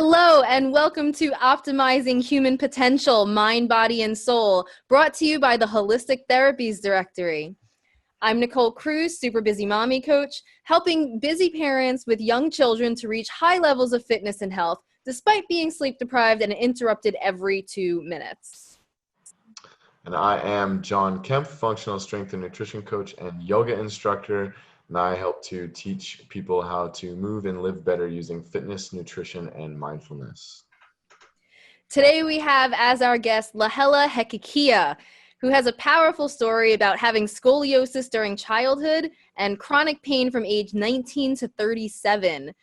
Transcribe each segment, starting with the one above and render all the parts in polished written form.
Hello, and welcome to Optimizing Human Potential, Mind, Body, and Soul, brought to you by the Holistic Therapies Directory. I'm Nicole Cruz, super busy mommy coach, helping busy parents with young children to reach high levels of fitness and health, despite being sleep deprived and interrupted every 2 minutes. And I am John Kemp, functional strength and nutrition coach and yoga instructor. And I help to teach people how to move and live better using fitness, nutrition, and mindfulness. Today we have as our guest Lahela Hekekia, who has a powerful story about having scoliosis during childhood and chronic pain from age 19 to 37,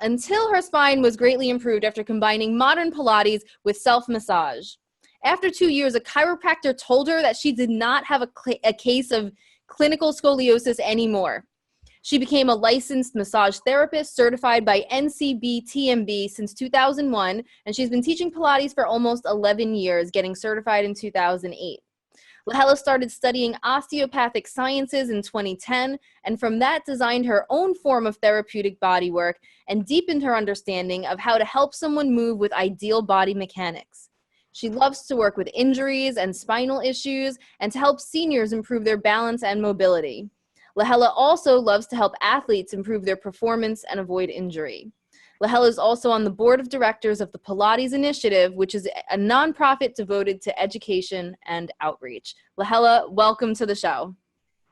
until her spine was greatly improved after combining modern Pilates with self-massage. After 2 years, a chiropractor told her that she did not have a case of clinical scoliosis anymore. She became a licensed massage therapist certified by NCBTMB since 2001, and she's been teaching Pilates for almost 11 years, getting certified in 2008. Lahela started studying osteopathic sciences in 2010, and from that designed her own form of therapeutic bodywork and deepened her understanding of how to help someone move with ideal body mechanics. She loves to work with injuries and spinal issues and to help seniors improve their balance and mobility. Lahela also loves to help athletes improve their performance and avoid injury. Lahela is also on the board of directors of the Pilates Initiative, which is a nonprofit devoted to education and outreach. Lahela, welcome to the show.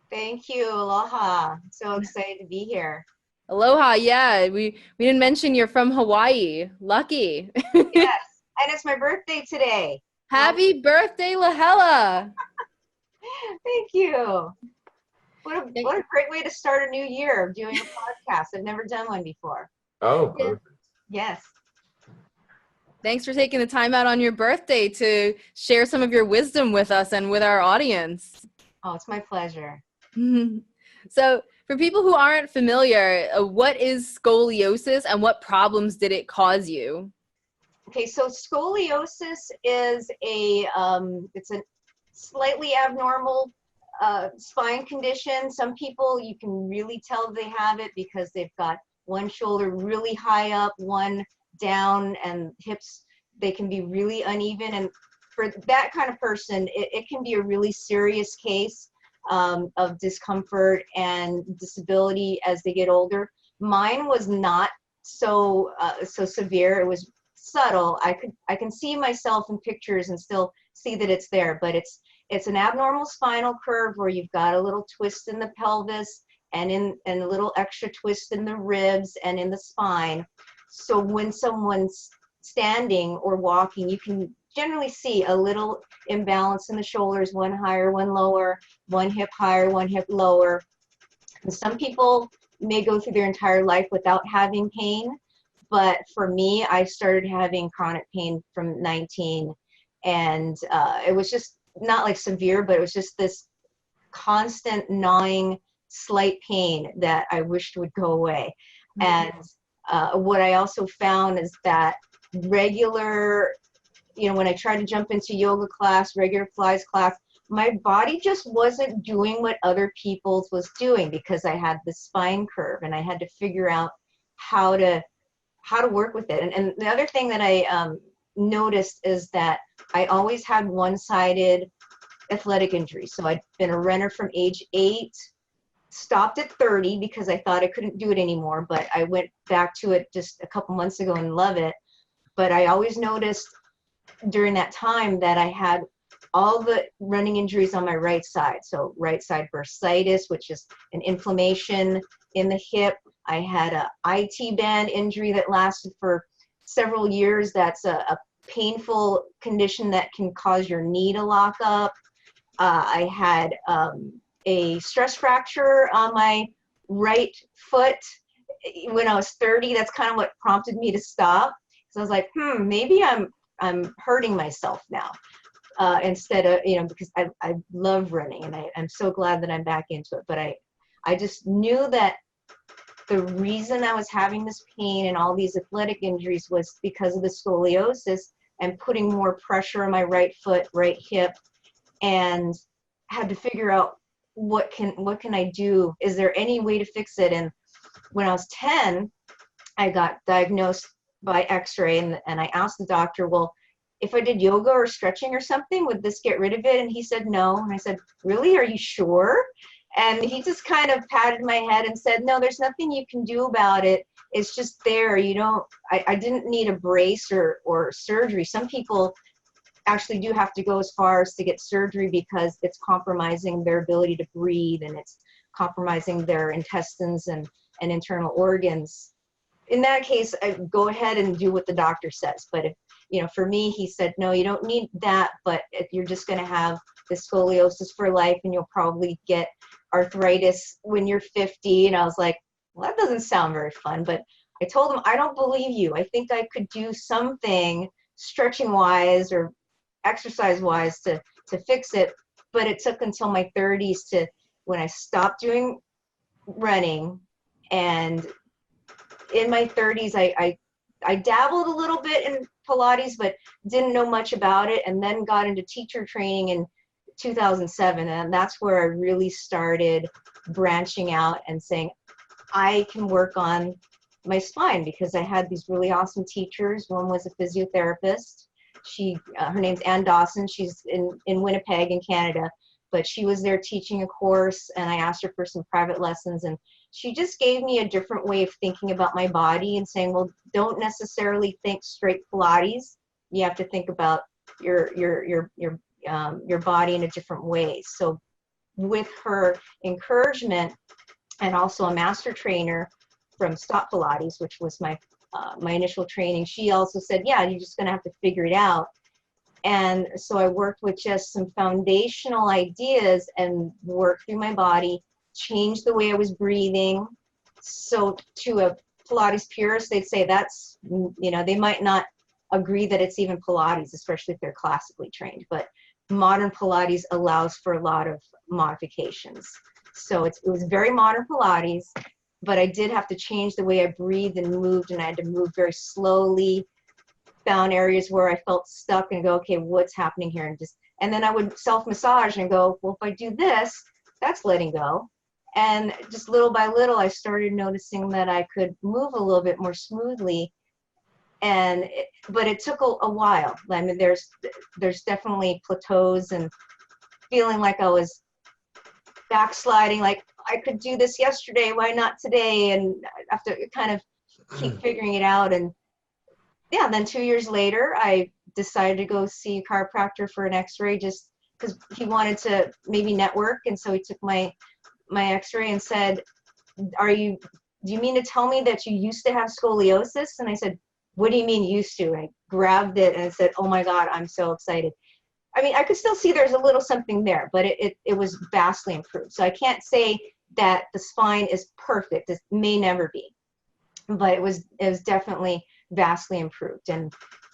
Thank you. Aloha. So excited to be here. Aloha. Yeah, we didn't mention you're from Hawaii. Lucky. Yes. And it's my birthday today. Happy birthday, Lahela. Thank you. What a great way to start a new year, doing a podcast. I've never done one before. Oh, perfect. Yes. Thanks for taking the time out on your birthday to share some of your wisdom with us and with our audience. Oh, it's my pleasure. So for people who aren't familiar, what is scoliosis and what problems did it cause you? Okay, so scoliosis is it's a slightly abnormal spine condition. Some people, you can really tell they have it because they've got one shoulder really high up, one down, and hips, they can be really uneven. And for that kind of person, it can be a really serious case of discomfort and disability as they get older. Mine was not so severe. It was subtle. I can see myself in pictures and still see that it's there, but it's an abnormal spinal curve where you've got a little twist in the pelvis and a little extra twist in the ribs and in the spine. So when someone's standing or walking, you can generally see a little imbalance in the shoulders, one higher, one lower, one hip higher, one hip lower. And some people may go through their entire life without having pain, but for me, I started having chronic pain from 19, and it was just not like severe, but it was just this constant gnawing, slight pain that I wished would go away. And what I also found is that regular, when I tried to jump into yoga class, regular Pilates class, my body just wasn't doing what other people's was doing because I had the spine curve, and I had to figure out how to work with it. And the other thing that I noticed is that I always had one-sided athletic injuries. So I'd been a runner from age 8, stopped at 30 because I thought I couldn't do it anymore, but I went back to it just a couple months ago and love it. But I always noticed during that time that I had all the running injuries on my right side. So right side bursitis, which is an inflammation in the hip. I had a IT band injury that lasted for several years. That's a painful condition that can cause your knee to lock up. I had a stress fracture on my right foot when I was 30. That's kind of what prompted me to stop. So I was like, maybe I'm hurting myself now instead of, because I love running, and I'm so glad that I'm back into it. But I just knew that the reason I was having this pain and all these athletic injuries was because of the scoliosis and putting more pressure on my right foot, right hip, and had to figure out what can I do? Is there any way to fix it? And when I was 10, I got diagnosed by x-ray, and I asked the doctor, well, if I did yoga or stretching or something, would this get rid of it? And he said no. And I said, really, are you sure? And he just kind of patted my head and said, no, there's nothing you can do about it. It's just there. You don't, I didn't need a brace or surgery. Some people actually do have to go as far as to get surgery because it's compromising their ability to breathe, and it's compromising their intestines and internal organs. In that case, I go ahead and do what the doctor says. But if, you know, for me, he said, no, you don't need that, but if you're just going to have this scoliosis for life, and you'll probably get arthritis when you're 50. And I was like, well, that doesn't sound very fun. But I told him, I don't believe you. I think I could do something stretching wise or exercise wise to fix it. But it took until my 30s to when I stopped doing running. And in my 30s, I dabbled a little bit in Pilates, but didn't know much about it, and then got into teacher training in 2007. And that's where I really started branching out and saying, I can work on my spine, because I had these really awesome teachers. One was a physiotherapist. Her name's Ann Dawson. She's in Winnipeg in Canada, but she was there teaching a course, and I asked her for some private lessons, and she just gave me a different way of thinking about my body and saying, well, don't necessarily think straight Pilates. You have to think about your body in a different way. So with her encouragement, and also a master trainer from Stop Pilates, which was my initial training, she also said, yeah, you're just going to have to figure it out. And so I worked with just some foundational ideas and worked through my body, changed the way I was breathing. So to a Pilates purist, they'd say that's, you know, they might not agree that it's even Pilates, especially if they're classically trained, but modern Pilates allows for a lot of modifications. So it was very modern Pilates, but I did have to change the way I breathed and moved, and I had to move very slowly. Found areas where I felt stuck and go, okay, what's happening here? And then I would self-massage and go, well, if I do this, that's letting go. And just little by little, I started noticing that I could move a little bit more smoothly. But it took a while. I mean, there's definitely plateaus and feeling like I was backsliding, like I could do this yesterday, why not today? And I have to kind of keep figuring it out. And yeah, then 2 years later, I decided to go see a chiropractor for an x-ray, just because he wanted to maybe network. And so he took my x-ray and said, do you mean to tell me that you used to have scoliosis? And I said, what do you mean used to? And I grabbed it and I said, oh my God, I'm so excited. I mean, I could still see there's a little something there, but it was vastly improved. So I can't say that the spine is perfect. It may never be, but it was definitely vastly improved. And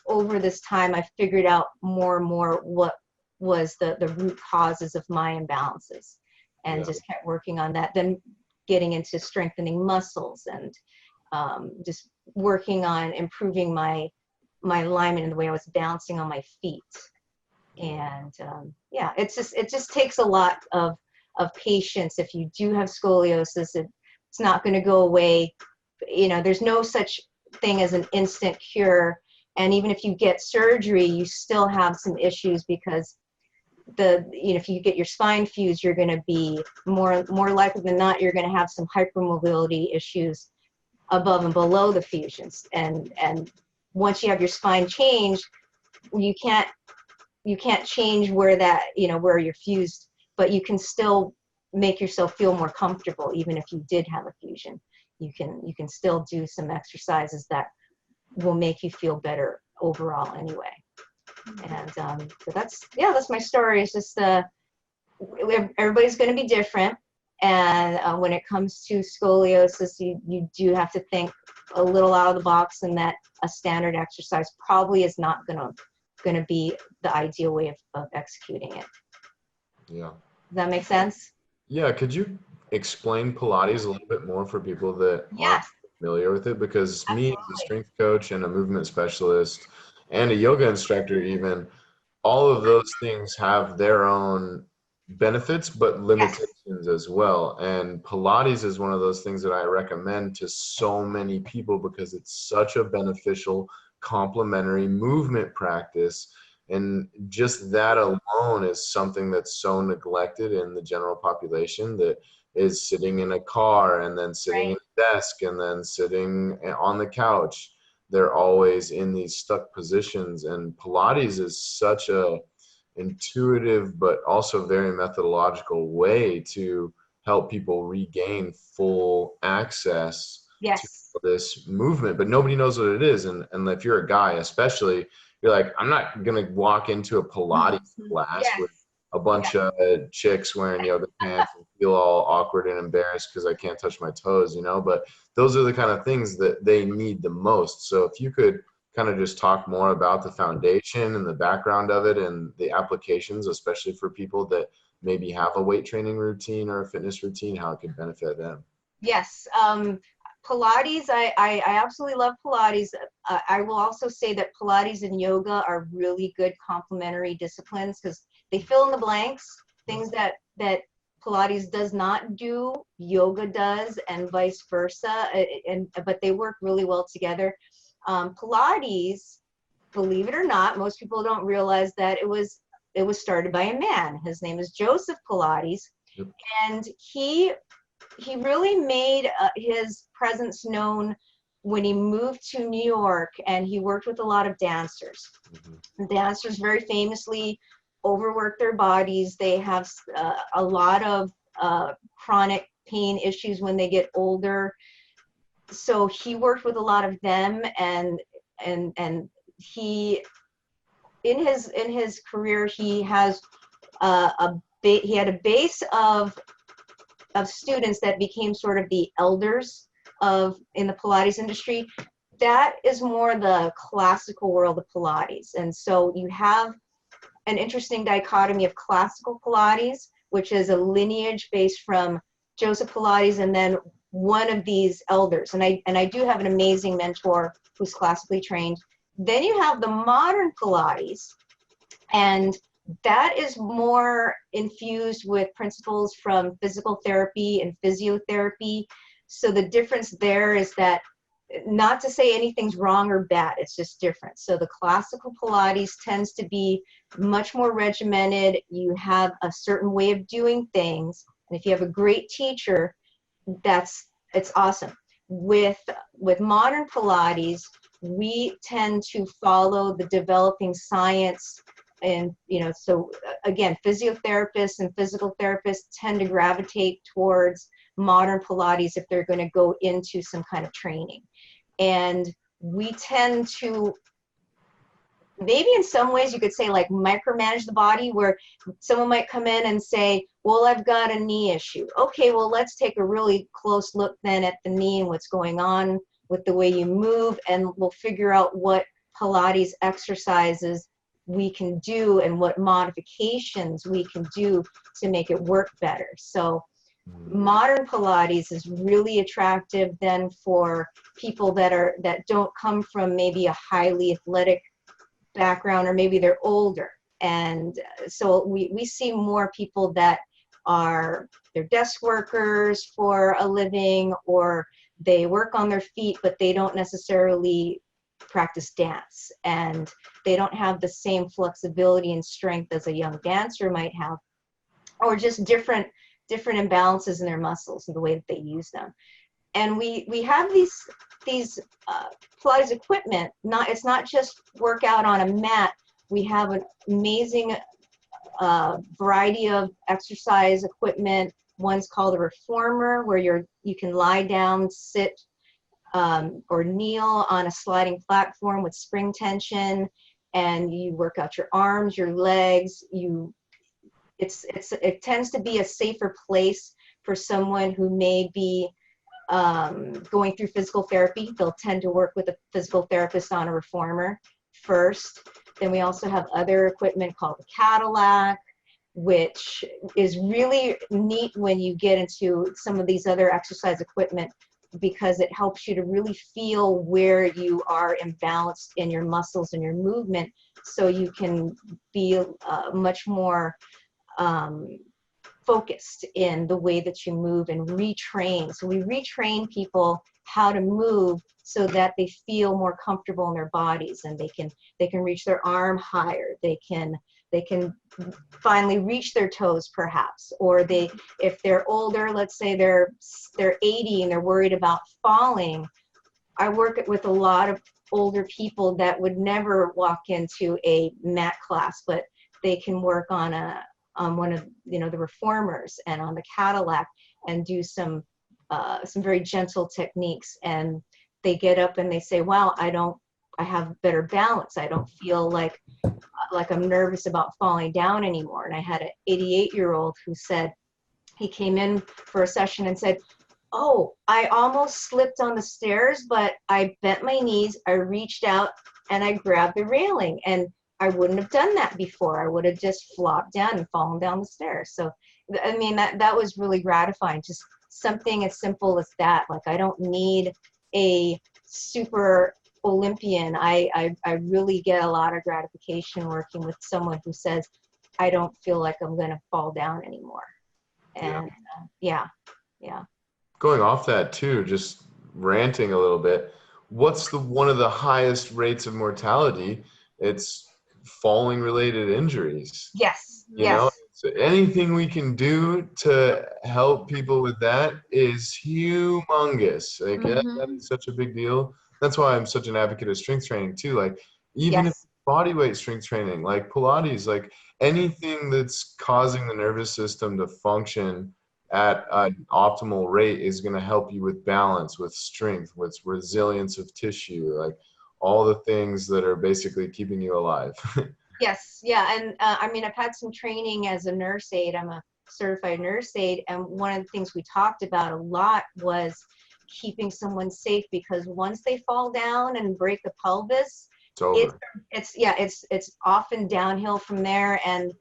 over this time, I figured out more and more what was the root causes of my imbalances, and just kept working on that. Then getting into strengthening muscles and just working on improving my alignment and the way I was bouncing on my feet. And yeah, it just takes a lot of patience. If you do have scoliosis, it's not going to go away. You know, there's no such thing as an instant cure. And even if you get surgery, you still have some issues, because if you get your spine fused, you're going to be more likely than not, you're going to have some hypermobility issues above and below the fusions. And once you have your spine changed, you can't change where where you're fused, but you can still make yourself feel more comfortable. Even if you did have a fusion, you can still do some exercises that will make you feel better overall anyway. And so that's my story. It's just everybody's going to be different. And when it comes to scoliosis, you do have to think a little out of the box, and that a standard exercise probably is not going to be the ideal way of executing it. Yeah. Does that make sense? Yeah. Could you explain Pilates a little bit more for people that aren't Yes. familiar with it? Because Absolutely. me, as a strength coach and a movement specialist and a yoga instructor even, all of those things have their own benefits, but Yes, limitations as well. And Pilates is one of those things that I recommend to so many people because it's such a beneficial complementary movement practice. And just that alone is something that's so neglected in the general population, that is sitting in a car and then sitting in right. a desk and then sitting on the couch. They're always in these stuck positions. And Pilates is such a intuitive but also very methodological way to help people regain full access to Yes. this movement, but nobody knows what it is. And if you're a guy especially, you're like, I'm not gonna walk into a Pilates class Yes. with a bunch of chicks wearing yoga pants and feel all awkward and embarrassed because I can't touch my toes, but those are the kind of things that they need the most. So if you could kind of just talk more about the foundation and the background of it and the applications, especially for people that maybe have a weight training routine or a fitness routine, how it could benefit them. Yes. Pilates, I absolutely love Pilates. I will also say that Pilates and yoga are really good complementary disciplines because they fill in the blanks, things that Pilates does not do, yoga does, and vice versa. But they work really well together. Pilates, believe it or not, most people don't realize that it was started by a man. His name is Joseph Pilates, Yep. and he really made his presence known when he moved to New York, and he worked with a lot of dancers. The dancers very famously overwork their bodies. They have a lot of chronic pain issues when they get older. So he worked with a lot of them, and he in his career he has he had a base of students that became sort of the elders in the Pilates industry. That is more the classical world of Pilates. And so you have an interesting dichotomy of classical Pilates, which is a lineage based from Joseph Pilates and then one of these elders. And I do have an amazing mentor who's classically trained. Then you have the modern Pilates, and that is more infused with principles from physical therapy and physiotherapy. So the difference there is that, not to say anything's wrong or bad, it's just different. So the classical Pilates tends to be much more regimented. You have a certain way of doing things. And if you have a great teacher, it's awesome. With modern Pilates, we tend to follow the developing science. And, so again, physiotherapists and physical therapists tend to gravitate towards modern Pilates if they're going to go into some kind of training. And we tend to, maybe in some ways you could say, like, micromanage the body, where someone might come in and say, well, I've got a knee issue. Okay, well, let's take a really close look then at the knee and what's going on with the way you move, and we'll figure out what Pilates exercises we can do and what modifications we can do to make it work better. So modern Pilates is really attractive then for people that don't come from maybe a highly athletic background, or maybe they're older. And so we see more people that they're desk workers for a living, or they work on their feet, but they don't necessarily practice dance, and they don't have the same flexibility and strength as a young dancer might have, or just different imbalances in their muscles and the way that they use them. And we have these Pilates equipment. It's not just workout on a mat. We have an amazing variety of exercise equipment. One's called a reformer, where you can lie down, sit, or kneel on a sliding platform with spring tension, and you work out your arms, your legs. It tends to be a safer place for someone who may be going through physical therapy. They'll tend to work with a physical therapist on a reformer first. Then we also have other equipment called the Cadillac, which is really neat when you get into some of these other exercise equipment, because it helps you to really feel where you are imbalanced in your muscles and your movement, so you can be much more focused in the way that you move and retrain. So we retrain people how to move so that they feel more comfortable in their bodies, and they can reach their arm higher. They can finally reach their toes perhaps, or if they're older, let's say they're 80 and they're worried about falling. I work with a lot of older people that would never walk into a mat class, but they can work on one of the reformers and on the Cadillac and do some very gentle techniques, and they get up and they say, wow, I have better balance. I don't feel like I'm nervous about falling down anymore. And I had an 88-year-old who said, he came in for a session and said, oh, I almost slipped on the stairs, but I bent my knees, I reached out and I grabbed the railing, and I wouldn't have done that before. I would have just flopped down and fallen down the stairs. So, I mean, that was really gratifying. Just something as simple as that. Like, I don't need a super Olympian. I really get a lot of gratification working with someone who says, I don't feel like I'm going to fall down anymore. And yeah. Going off that too, just ranting a little bit, what's one of the highest rates of mortality? It's falling related injuries. Yes. You know, so anything we can do to help people with that is humongous. Like that is such a big deal. That's why I'm such an advocate of strength training too. Like even if body weight strength training, like Pilates, like anything that's causing the nervous system to function at an optimal rate is going to help you with balance, with strength, with resilience of tissue, like all the things that are basically keeping you alive. Yes, yeah, and I mean, I've had some training as a nurse aide. I'm a certified nurse aide, and one of the things we talked about a lot was keeping someone safe, because once they fall down and break the pelvis, it's over. It's often downhill from there, and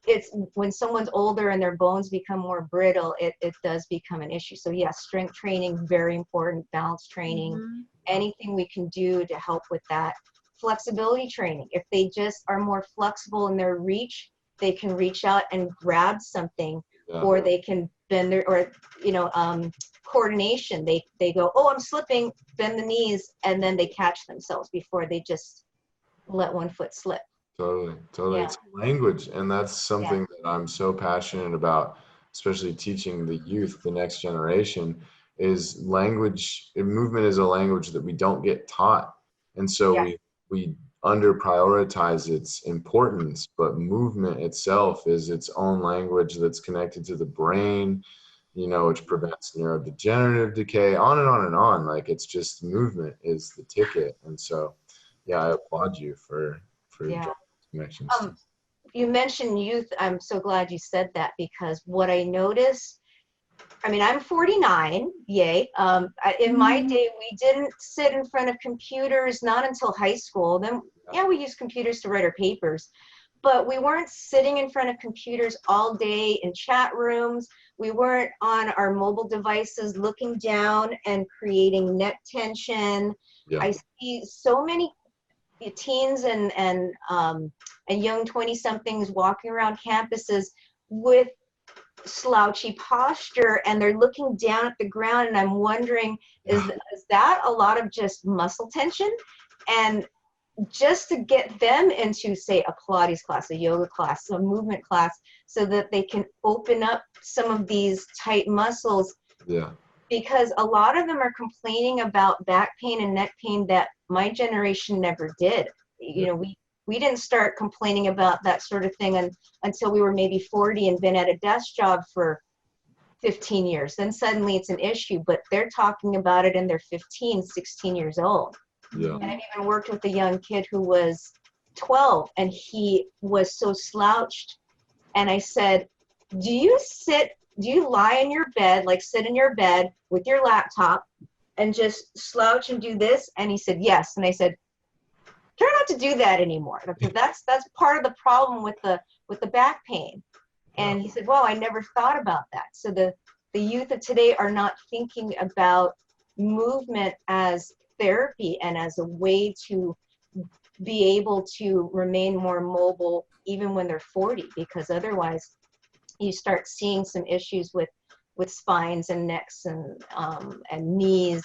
it's when someone's older and their bones become more brittle, it does become an issue. So yes, strength training, very important, balance training, anything we can do to help with that. Flexibility training. If they just are more flexible in their reach, they can reach out and grab something, or they can bend their, or coordination. They go, oh, I'm slipping, bend the knees, and then they catch themselves before they just let one foot slip. Totally. Yeah. It's language, and that's something that I'm so passionate about, especially teaching the youth, the next generation, is language. Movement is a language that we don't get taught, and so we under prioritize its importance, but movement itself is its own language that's connected to the brain, which prevents neurodegenerative decay, on and on and on. Like, it's just movement is the ticket. And so, I applaud you for connections. You mentioned youth. I'm so glad you said that, because what I noticed, I mean, I'm 49, yay. In my day, we didn't sit in front of computers, not until high school. Then, we used computers to write our papers, but we weren't sitting in front of computers all day in chat rooms. We weren't on our mobile devices looking down and creating neck tension. I see so many teens and young 20-somethings walking around campuses with slouchy posture, and they're looking down at the ground, and I'm wondering, is that a lot of just muscle tension? And just to get them into, say, a Pilates class, a yoga class, a movement class, so that they can open up some of these tight muscles. Because a lot of them are complaining about back pain and neck pain that my generation never did. We didn't start complaining about that sort of thing until we were maybe 40 and been at a desk job for 15 years. Then suddenly it's an issue, but they're talking about it and they're 15, 16 years old. And I've even worked with a young kid who was 12, and he was so slouched. And I said, do you lie in your bed, like sit in your bed with your laptop and just slouch and do this? And he said, yes. And I said, try not to do that anymore, because that's part of the problem with the back pain. And he said, well, I never thought about that. So the youth of today are not thinking about movement as therapy and as a way to be able to remain more mobile even when they're 40, because otherwise you start seeing some issues with spines and necks and knees,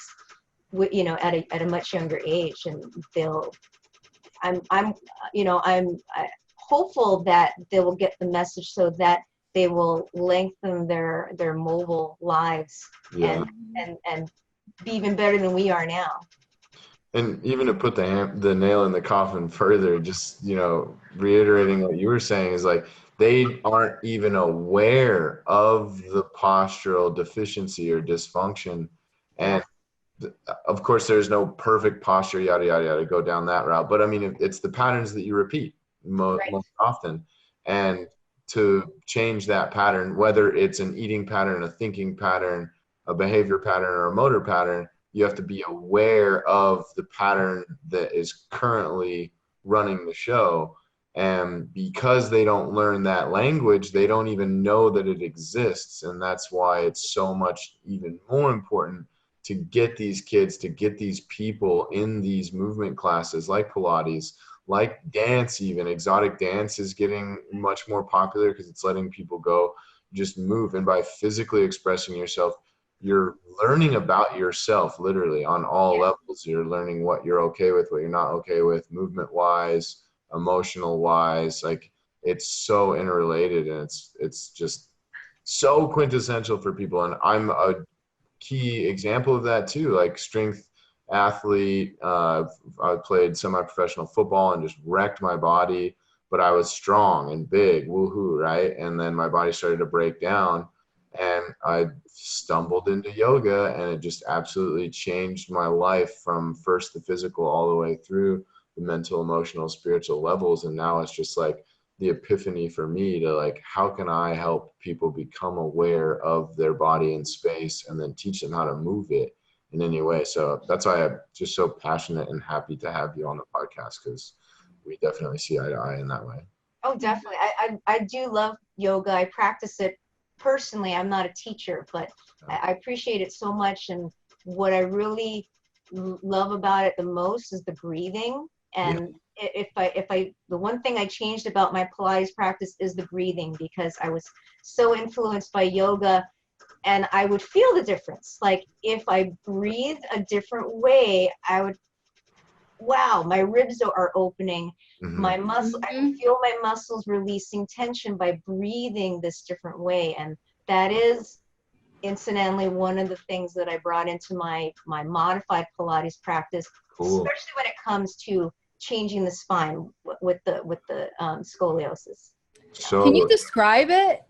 you know, at a much younger age. And I'm hopeful that they will get the message so that they will lengthen their mobile lives, Yeah. and be even better than we are now. And even to put the nail in the coffin further, just, you know, reiterating what you were saying is like, they aren't even aware of the postural deficiency or dysfunction. And of course, there's no perfect posture, yada, yada, yada, go down that route. But I mean, it's the patterns that you repeat most often. And to change that pattern, whether it's an eating pattern, a thinking pattern, a behavior pattern, or a motor pattern, you have to be aware of the pattern that is currently running the show. And because they don't learn that language, they don't even know that it exists. And that's why it's so much even more important to get these kids, to get these people in these movement classes like Pilates, like dance. Even exotic dance is getting much more popular because it's letting people go just move. And by physically expressing yourself, you're learning about yourself literally on all levels. You're learning what you're okay with, what you're not okay with, movement wise, emotional wise. Like, it's so interrelated, and it's just so quintessential for people. And I'm a key example of that too. Like, strength athlete, I played semi-professional football and just wrecked my body, but I was strong and big, woohoo, right? And then my body started to break down, and I stumbled into yoga, and it just absolutely changed my life from first the physical all the way through the mental, emotional, spiritual levels. And now it's just like the epiphany for me to like, how can I help people become aware of their body in space and then teach them how to move it in any way. So that's why I'm just so passionate and happy to have you on the podcast, because we definitely see eye to eye in that way. Oh, definitely. I do love yoga. I practice it personally. I'm not a teacher, but I appreciate it so much. And what I really love about it the most is the breathing. And the one thing I changed about my Pilates practice is the breathing, because I was so influenced by yoga, and I would feel the difference. Like, if I breathed a different way, I would, wow, my ribs are opening. My muscle, I can feel my muscles releasing tension by breathing this different way. And that is incidentally one of the things that I brought into my modified Pilates practice, especially when it comes to changing the spine with the scoliosis. So can you describe it?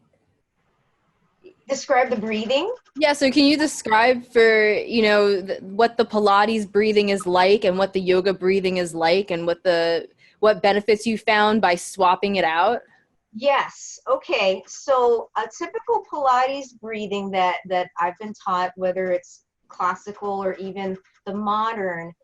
Describe the breathing? Yeah, so can you describe for, you know, what the Pilates breathing is like and what the yoga breathing is like, and what benefits you found by swapping it out? Yes. Okay. So a typical Pilates breathing that I've been taught, whether it's classical or even the modern,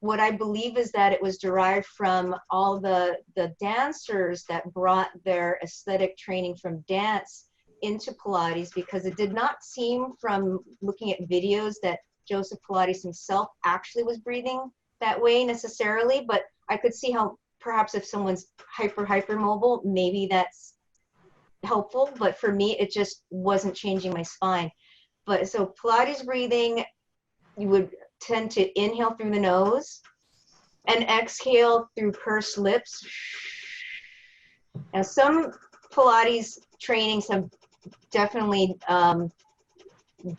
what I believe is that it was derived from all the dancers that brought their aesthetic training from dance into Pilates, because it did not seem, from looking at videos, that Joseph Pilates himself actually was breathing that way necessarily. But I could see how perhaps if someone's hyper mobile, maybe that's helpful. But for me, it just wasn't changing my spine. But so Pilates breathing, you would tend to inhale through the nose and exhale through pursed lips. Now, some Pilates trainings have definitely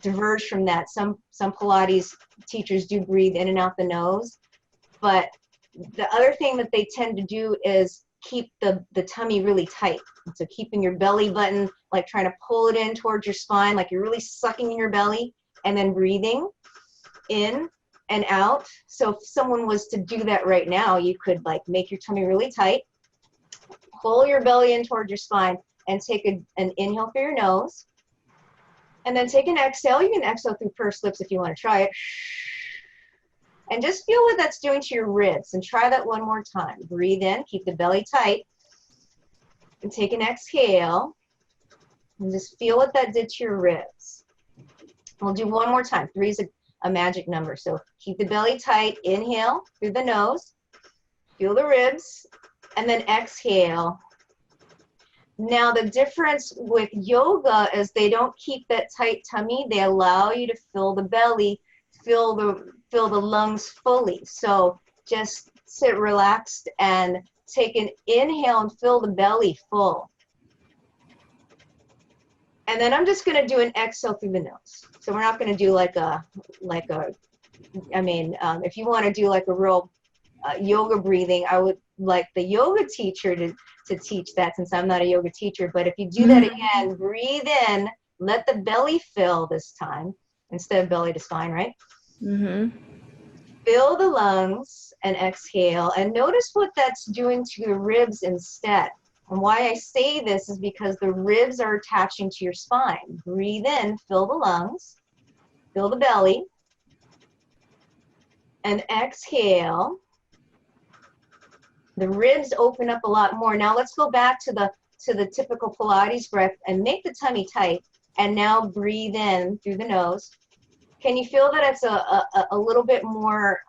diverged from that. Some Pilates teachers do breathe in and out the nose, but the other thing that they tend to do is keep the tummy really tight. So keeping your belly button, like trying to pull it in towards your spine, like you're really sucking in your belly, and then breathing in and out. So if someone was to do that right now, you could like make your tummy really tight, pull your belly in towards your spine, and take an inhale through your nose, and then take an exhale. You can exhale through pursed lips if you want to try it. And just feel what that's doing to your ribs, and try that one more time. Breathe in, keep the belly tight, and take an exhale, and just feel what that did to your ribs. We'll do one more time. 3 is a magic number. So keep the belly tight, inhale through the nose, feel the ribs, and then exhale. Now, the difference with yoga is they don't keep that tight tummy. They allow you to fill the belly, fill the lungs fully. So just sit relaxed and take an inhale and fill the belly full. And then I'm just going to do an exhale through the nose. So we're not going to do if you want to do like a real yoga breathing, I would like the yoga teacher to teach that, since I'm not a yoga teacher. But if you do that again, breathe in, let the belly fill this time instead of belly to spine, right? Mm-hmm. Fill the lungs and exhale, and notice what that's doing to your ribs instead. And why I say this is because the ribs are attaching to your spine. Breathe in, fill the lungs, fill the belly, and exhale. The ribs open up a lot more. Now let's go back to the typical Pilates breath and make the tummy tight. And now breathe in through the nose. Can you feel that it's a little bit more,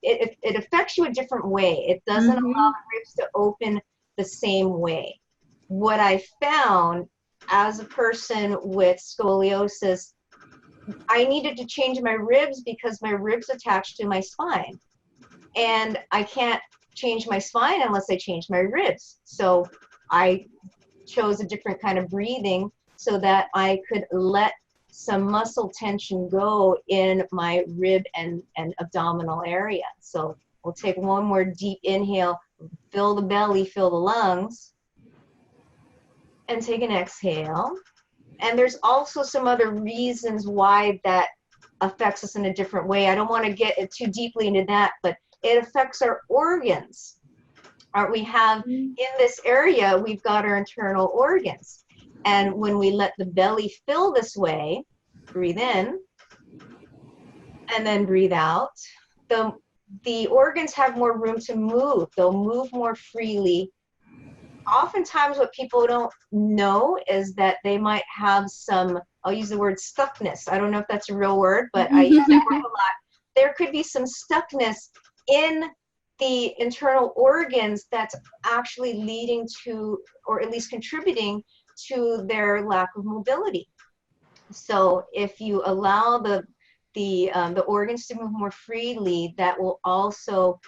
it affects you a different way. It doesn't allow the ribs to open the same way. What I found as a person with scoliosis, I needed to change my ribs because my ribs attached to my spine. And I can't change my spine unless I change my ribs. So I chose a different kind of breathing so that I could let some muscle tension go in my rib and abdominal area. So we'll take one more deep inhale, fill the belly, fill the lungs, and take an exhale. And there's also some other reasons why that affects us in a different way. I don't want to get too deeply into that, but it affects our organs. We have in this area, we've got our internal organs. And when we let the belly fill this way, breathe in, and then breathe out, the organs have more room to move. They'll move more freely. Oftentimes what people don't know is that they might have some, I'll use the word stuckness. I don't know if that's a real word, but I use that word a lot. There could be some stuckness in the internal organs that's actually leading to, or at least contributing to, their lack of mobility. So if you allow the organs to move more freely, that will also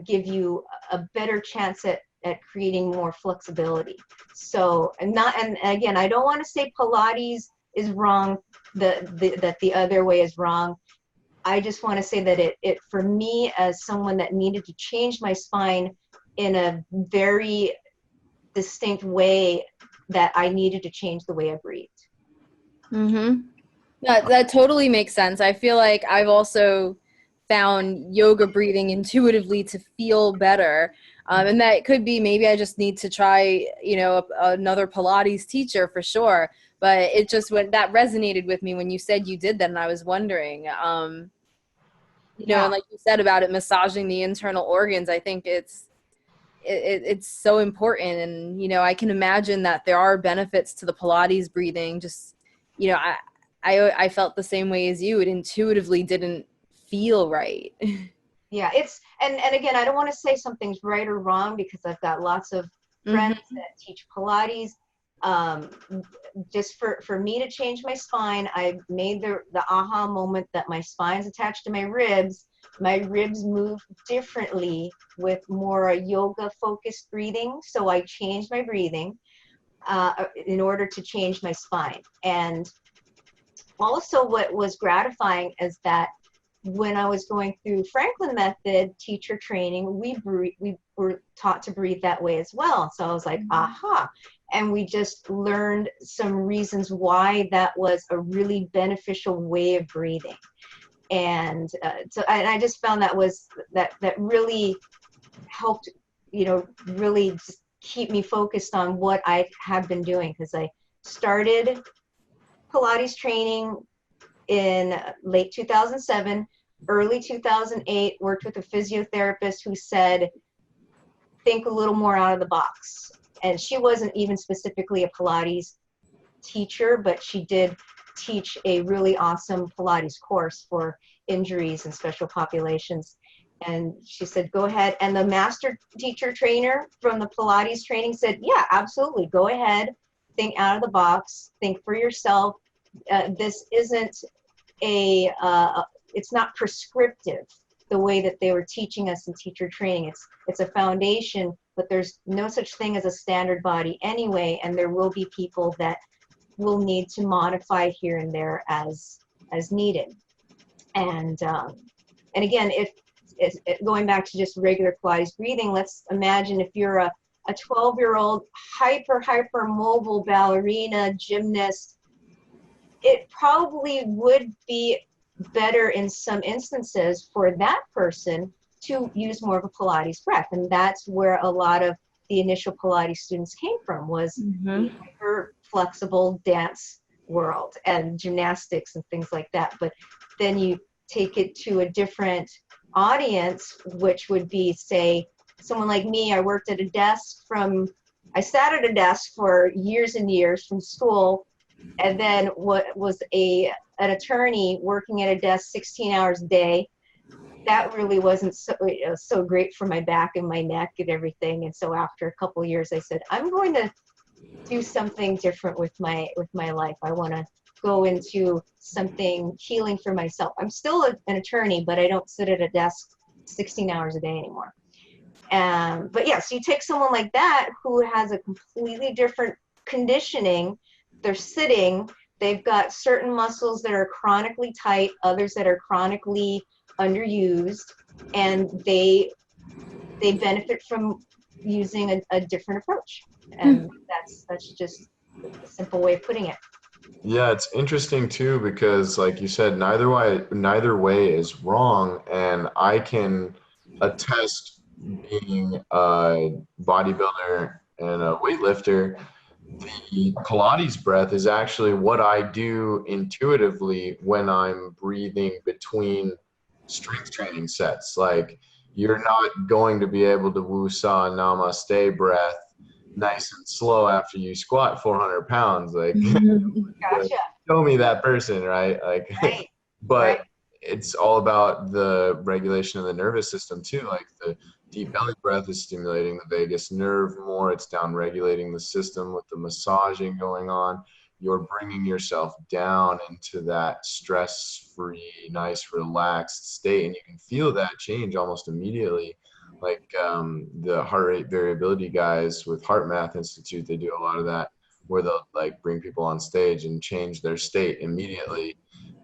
give you a better chance at creating more flexibility. So, and again, I don't want to say Pilates is wrong, that the other way is wrong. I just want to say that it for me, as someone that needed to change my spine in a very distinct way, that I needed to change the way I breathed. Mm-hmm. That totally makes sense. I feel like I've also found yoga breathing intuitively to feel better. And that could be, maybe I just need to try, another Pilates teacher for sure. But it just that resonated with me when you said you did that, and I was wondering, and like you said about it massaging the internal organs, I think it's so important. And, I can imagine that there are benefits to the Pilates breathing. Just, I felt the same way as you. It intuitively didn't feel right. Yeah, and again, I don't want to say something's right or wrong, because I've got lots of friends that teach Pilates. Just for me to change my spine, I made the aha moment that my spine's attached to my ribs. My ribs move differently with more yoga focused breathing. So I changed my breathing in order to change my spine. And also what was gratifying is that when I was going through Franklin Method teacher training, we were taught to breathe that way as well. So I was like, aha. And we just learned some reasons why that was a really beneficial way of breathing. And so I just found that really helped, really just keep me focused on what I have been doing, because I started Pilates training in late 2007, early 2008, worked with a physiotherapist who said, think a little more out of the box. And she wasn't even specifically a Pilates teacher, but she did teach a really awesome Pilates course for injuries and special populations. And she said, go ahead. And the master teacher trainer from the Pilates training said, yeah, absolutely. Go ahead. Think out of the box. Think for yourself. This isn't it's not prescriptive the way that they were teaching us in teacher training. It's a foundation, but there's no such thing as a standard body anyway. And there will be people that will need to modify here and there as needed. And again, if going back to just regular Pilates breathing, let's imagine if you're a 12-year-old hyper mobile ballerina, gymnast, it probably would be better in some instances for that person to use more of a Pilates breath. And that's where a lot of the initial Pilates students came from, was the hyper flexible dance world and gymnastics and things like that. But then you take it to a different audience, which would be, say, someone like me. I I sat at a desk for years and years from school, and then what was an attorney working at a desk 16 hours a day. That really wasn't so great for my back and my neck and everything. And so after a couple of years, I said, I'm going to do something different with my life. I want to go into something healing for myself. I'm still an attorney, but I don't sit at a desk 16 hours a day anymore. But yeah, so you take someone like that who has a completely different conditioning. They're sitting, they've got certain muscles that are chronically tight, others that are chronically underused, and they benefit from using a different approach. And that's just a simple way of putting it. Yeah, it's interesting too, because like you said, neither way is wrong. And I can attest, being a bodybuilder and a weightlifter, the Pilates breath is actually what I do intuitively when I'm breathing between strength training sets. Like, you're not going to be able to woo-saw namaste breath nice and slow after you squat 400 pounds. Like, Gotcha. show me that person, right? Like, Right. but Right. it's all about the regulation of the nervous system too. Like, the deep belly breath is stimulating the vagus nerve more. It's down regulating the system with the massaging going on. You're bringing yourself down into that stress-free, nice, relaxed state, and you can feel that change almost immediately. Like, the heart rate variability guys with Heart Math Institute, they do a lot of that, where they'll like bring people on stage and change their state immediately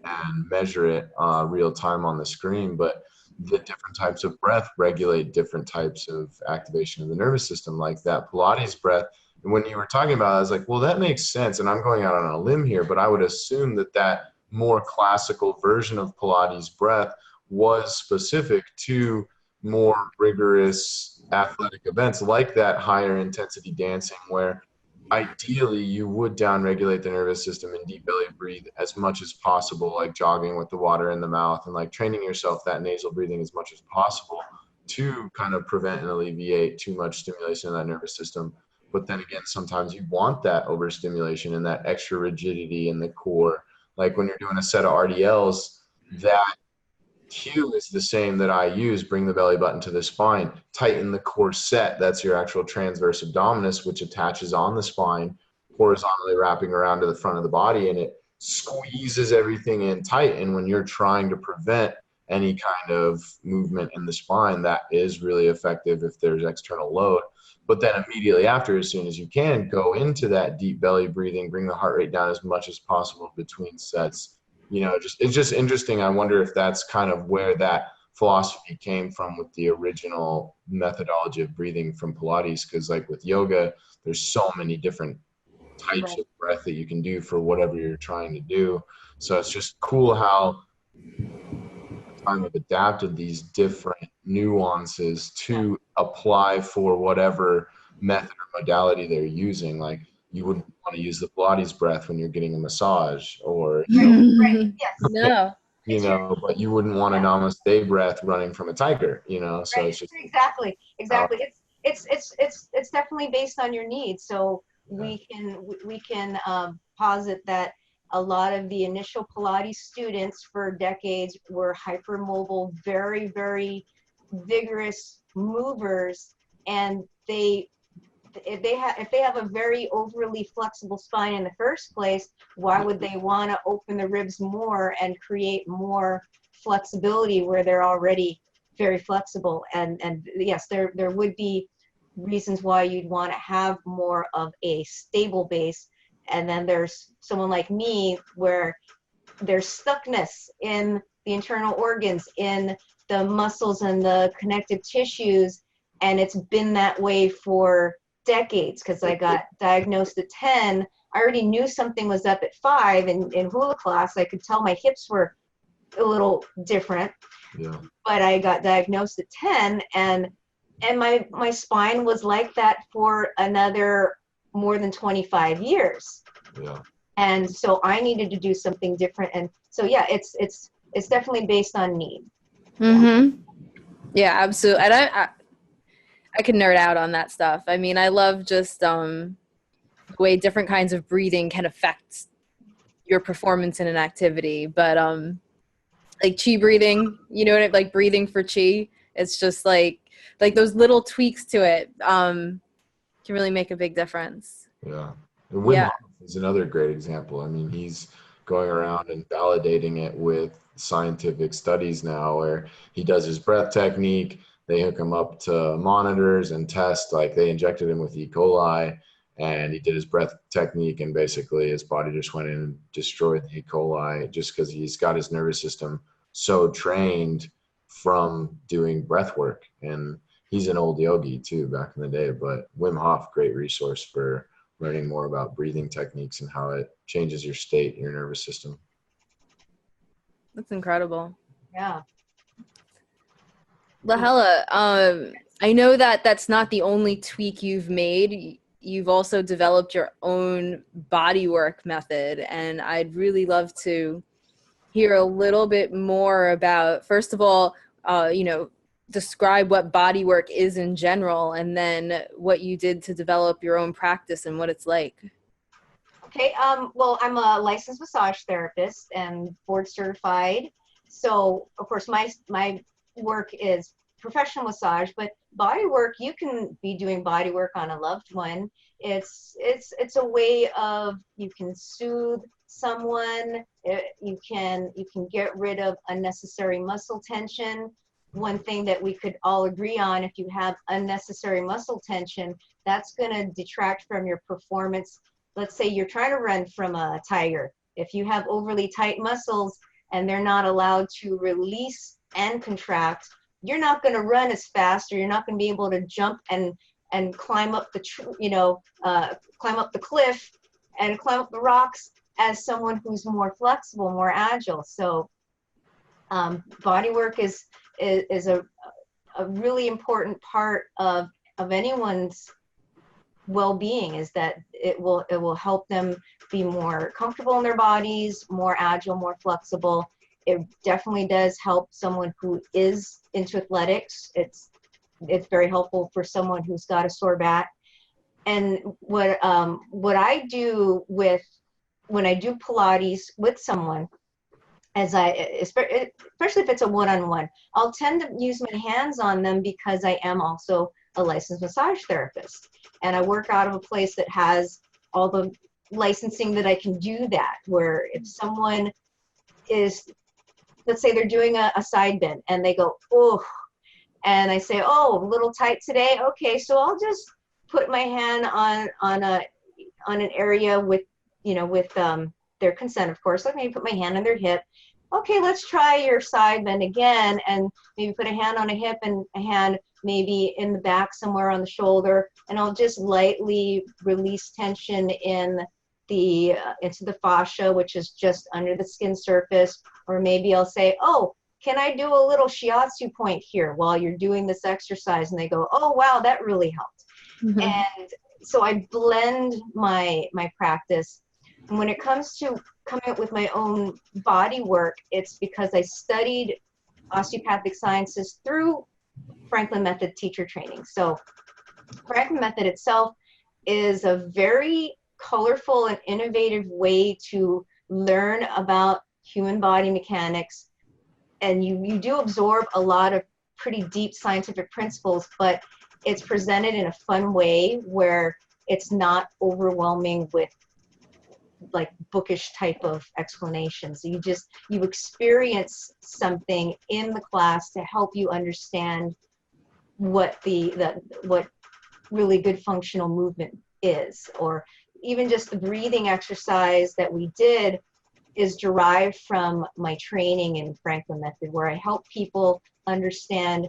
and measure it real time on the screen. But the different types of breath regulate different types of activation of the nervous system, like that Pilates breath. And when you were talking about it, I was like, well, that makes sense. And I'm going out on a limb here, but I would assume that that more classical version of Pilates breath was specific to more rigorous athletic events, like that higher intensity dancing, where ideally you would downregulate the nervous system and deep belly breathe as much as possible, like jogging with the water in the mouth, and like training yourself that nasal breathing as much as possible to kind of prevent and alleviate too much stimulation in that nervous system. But then again, sometimes you want that overstimulation and that extra rigidity in the core. Like when you're doing a set of RDLs, that cue is the same that I use: bring the belly button to the spine, tighten the corset. That's your actual transverse abdominis, which attaches on the spine, horizontally wrapping around to the front of the body, and it squeezes everything in tight. And when you're trying to prevent any kind of movement in the spine, that is really effective if there's external load. But then immediately after, as soon as you can, go into that deep belly breathing, bring the heart rate down as much as possible between sets. It's just interesting. I wonder if that's kind of where that philosophy came from with the original methodology of breathing from Pilates. Because like with yoga, there's so many different types of breath that you can do for whatever you're trying to do. So it's just cool how time have adapted these different nuances to apply for whatever method or modality they're using. Like, you wouldn't want to use the Pilates breath when you're getting a massage, or Right. Yes. but you wouldn't want a namaste breath running from a tiger, so Right. it's just Exactly. It's definitely based on your needs. So we can posit that a lot of the initial Pilates students for decades were hypermobile, very, very vigorous movers, and if they have a very overly flexible spine in the first place, why would they want to open the ribs more and create more flexibility where they're already very flexible? And yes, there would be reasons why you'd want to have more of a stable base. And then there's someone like me where there's stuckness in the internal organs, in the muscles and the connective tissues, and it's been that way for decades, because I got diagnosed at 10. I already knew something was up at 5 in hula class. I could tell my hips were a little different. Yeah. But I got diagnosed at 10, and my spine was like that for another more than 25 years. Yeah. And so I needed to do something different. And so yeah, it's definitely based on need. Mm-hmm. Yeah, absolutely. And I could nerd out on that stuff. I mean, I love just the way different kinds of breathing can affect your performance in an activity. But like chi breathing, you know, like breathing for chi, it's just like those little tweaks to it can really make a big difference. Yeah. And Wim Yeah. Hof is another great example. I mean, he's going around and validating it with scientific studies now, where he does his breath technique. They hook him up to monitors and test, like they injected him with E. coli, and he did his breath technique, and basically his body just went in and destroyed the E. coli just because he's got his nervous system so trained from doing breath work. And he's an old yogi too back in the day, but Wim Hof, great resource for learning more about breathing techniques and how it changes your state, your nervous system. That's incredible. Yeah. Lahela, I know that that's not the only tweak you've made. You've also developed your own bodywork method, and I'd really love to hear a little bit more about, first of all, you know, describe what bodywork is in general, and then what you did to develop your own practice and what it's like. Okay. Well, I'm a licensed massage therapist and board certified. So of course my work is professional massage, but body work, you can be doing body work on a loved one. It's a way of, you can soothe someone. You can get rid of unnecessary muscle tension. One thing that we could all agree on, if you have unnecessary muscle tension, that's going to detract from your performance. Let's say you're trying to run from a tiger. If you have overly tight muscles and they're not allowed to release and contract, you're not going to run as fast, or you're not going to be able to jump and climb up the climb up the cliff and climb up the rocks as someone who's more flexible, more agile. So body work is a really important part of anyone's well-being, is that it will help them be more comfortable in their bodies, more agile, more flexible. It definitely does help someone who is into athletics. It's very helpful for someone who's got a sore back. And what I do when I do Pilates with someone, especially if it's a one-on-one, I'll tend to use my hands on them, because I am also a licensed massage therapist, and I work out of a place that has all the licensing that I can do that. Where if someone is, let's say they're doing a side bend and they go, oh, and I say, oh, a little tight today. Okay, so I'll just put my hand on an area with their consent, of course. Like maybe put my hand on their hip. Okay, let's try your side bend again, and maybe put a hand on a hip and a hand maybe in the back somewhere on the shoulder, and I'll just lightly release tension into the fascia, which is just under the skin surface. Or maybe I'll say, oh, can I do a little shiatsu point here while you're doing this exercise? And they go, oh, wow, that really helped. Mm-hmm. And so I blend my practice. And when it comes to coming up with my own body work, it's because I studied osteopathic sciences through Franklin Method teacher training. So Franklin Method itself is a very colorful and innovative way to learn about human body mechanics. And you do absorb a lot of pretty deep scientific principles, but it's presented in a fun way where it's not overwhelming with like bookish type of explanations. You experience something in the class to help you understand what what really good functional movement is, or even just the breathing exercise that we did is derived from my training in Franklin method, where I help people understand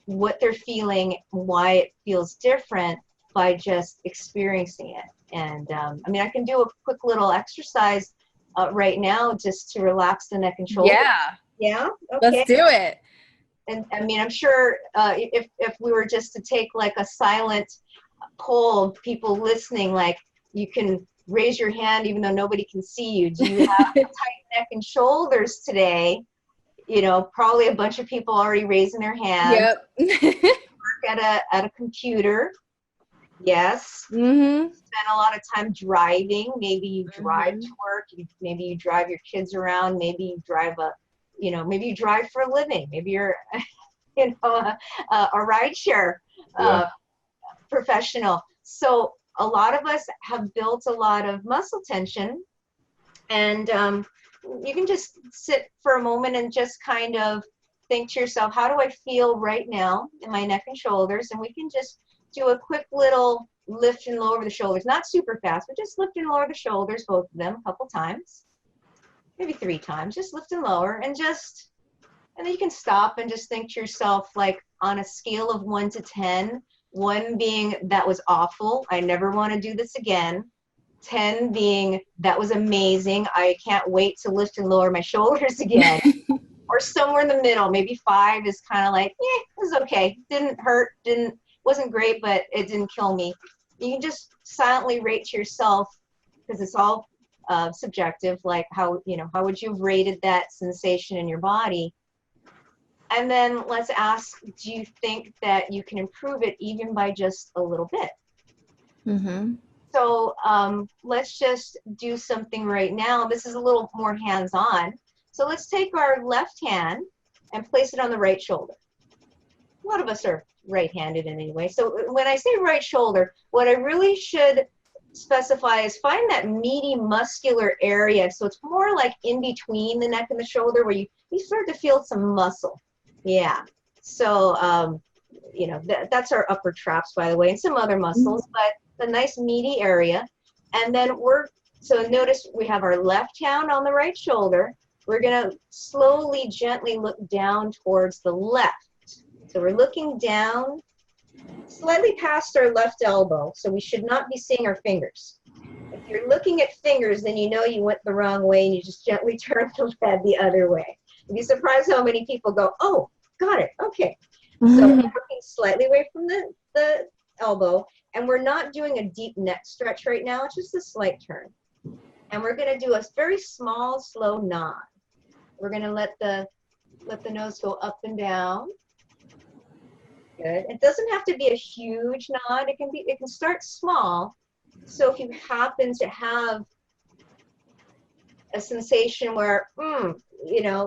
what they're feeling, why it feels different by just experiencing it. And I mean, I can do a quick little exercise right now just to relax the neck and shoulders. Yeah. Yeah. Okay. Let's do it. And I mean, I'm sure if we were just to take like a silent poll of people listening, like you can raise your hand even though nobody can see you. Do you have tight neck and shoulders today? You know, probably a bunch of people already raising their hands. Yep. Work at a computer. Yes. Mm-hmm. Spend a lot of time driving. Maybe you drive to work. Maybe you drive your kids around. Maybe you drive maybe you drive for a living. Maybe you're, a ride share professional. So a lot of us have built a lot of muscle tension, and you can just sit for a moment and just kind of think to yourself, how do I feel right now in my neck and shoulders? And we can just do a quick little lift and lower the shoulders, not super fast, but just lift and lower the shoulders, both of them, a couple times, maybe 3 times, just lift and lower, and then you can stop and just think to yourself, like on a scale of 1 to 10, 1 being that was awful, I never want to do this again, 10 being that was amazing, I can't wait to lift and lower my shoulders again. Or somewhere in the middle, maybe 5 is kind of like, it was okay, didn't hurt, wasn't great, but it didn't kill me. You can just silently rate to yourself, because it's all subjective, like how would you have rated that sensation in your body? And then let's ask, do you think that you can improve it even by just a little bit? Mm-hmm. So let's just do something right now. This is a little more hands-on. So let's take our left hand and place it on the right shoulder. A lot of us are right-handed in any way. So when I say right shoulder, what I really should specify is find that meaty muscular area. So it's more like in between the neck and the shoulder, where you start to feel some muscle. Yeah. So, that's our upper traps, by the way, and some other muscles, but a nice meaty area. And then so notice we have our left hand on the right shoulder. We're going to slowly, gently look down towards the left. So we're looking down slightly past our left elbow. So we should not be seeing our fingers. If you're looking at fingers, then you know you went the wrong way, and you just gently turn the head the other way. You'd be surprised how many people go, oh, got it, okay. So we're looking slightly away from the elbow, and we're not doing a deep neck stretch right now. It's just a slight turn. And we're going to do a very small, slow nod. We're going to let the nose go up and down. Good. It doesn't have to be a huge nod. It can start small. So if you happen to have a sensation where,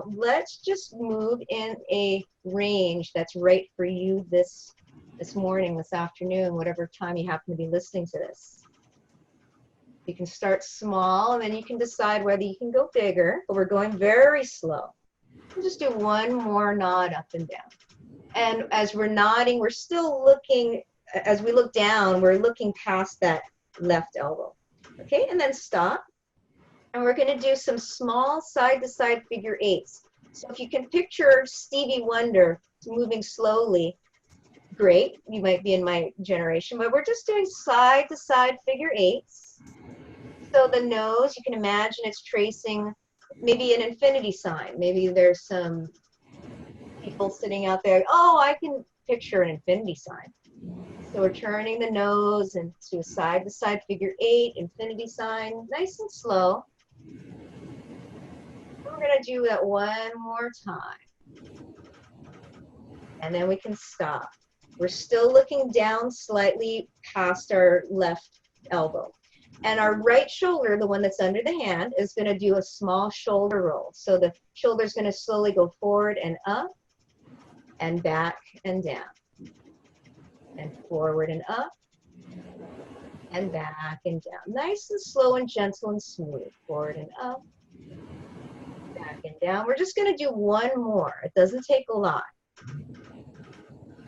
let's just move in a range that's right for you this morning, this afternoon, whatever time you happen to be listening to this. You can start small, and then you can decide whether you can go bigger, but we're going very slow. We'll just do 1 more nod up and down. And as we're nodding, we're still looking, as we look down, we're looking past that left elbow. Okay, and then stop. And we're going to do some small side-to-side figure 8s. So if you can picture Stevie Wonder moving slowly, great. You might be in my generation, but we're just doing side-to-side figure 8s. So the nose, you can imagine it's tracing maybe an infinity sign. Maybe there's some people sitting out there, oh, I can picture an infinity sign. So we're turning the nose into a side-to-side figure 8, infinity sign, nice and slow. We're going to do that 1 more time. And then we can stop. We're still looking down slightly past our left elbow. And our right shoulder, the one that's under the hand, is going to do a small shoulder roll. So the shoulder's going to slowly go forward and up. and back and down, and forward and up, and back and down. Nice and slow and gentle and smooth. Forward and up, back and down. We're just going to do one more. It doesn't take a lot.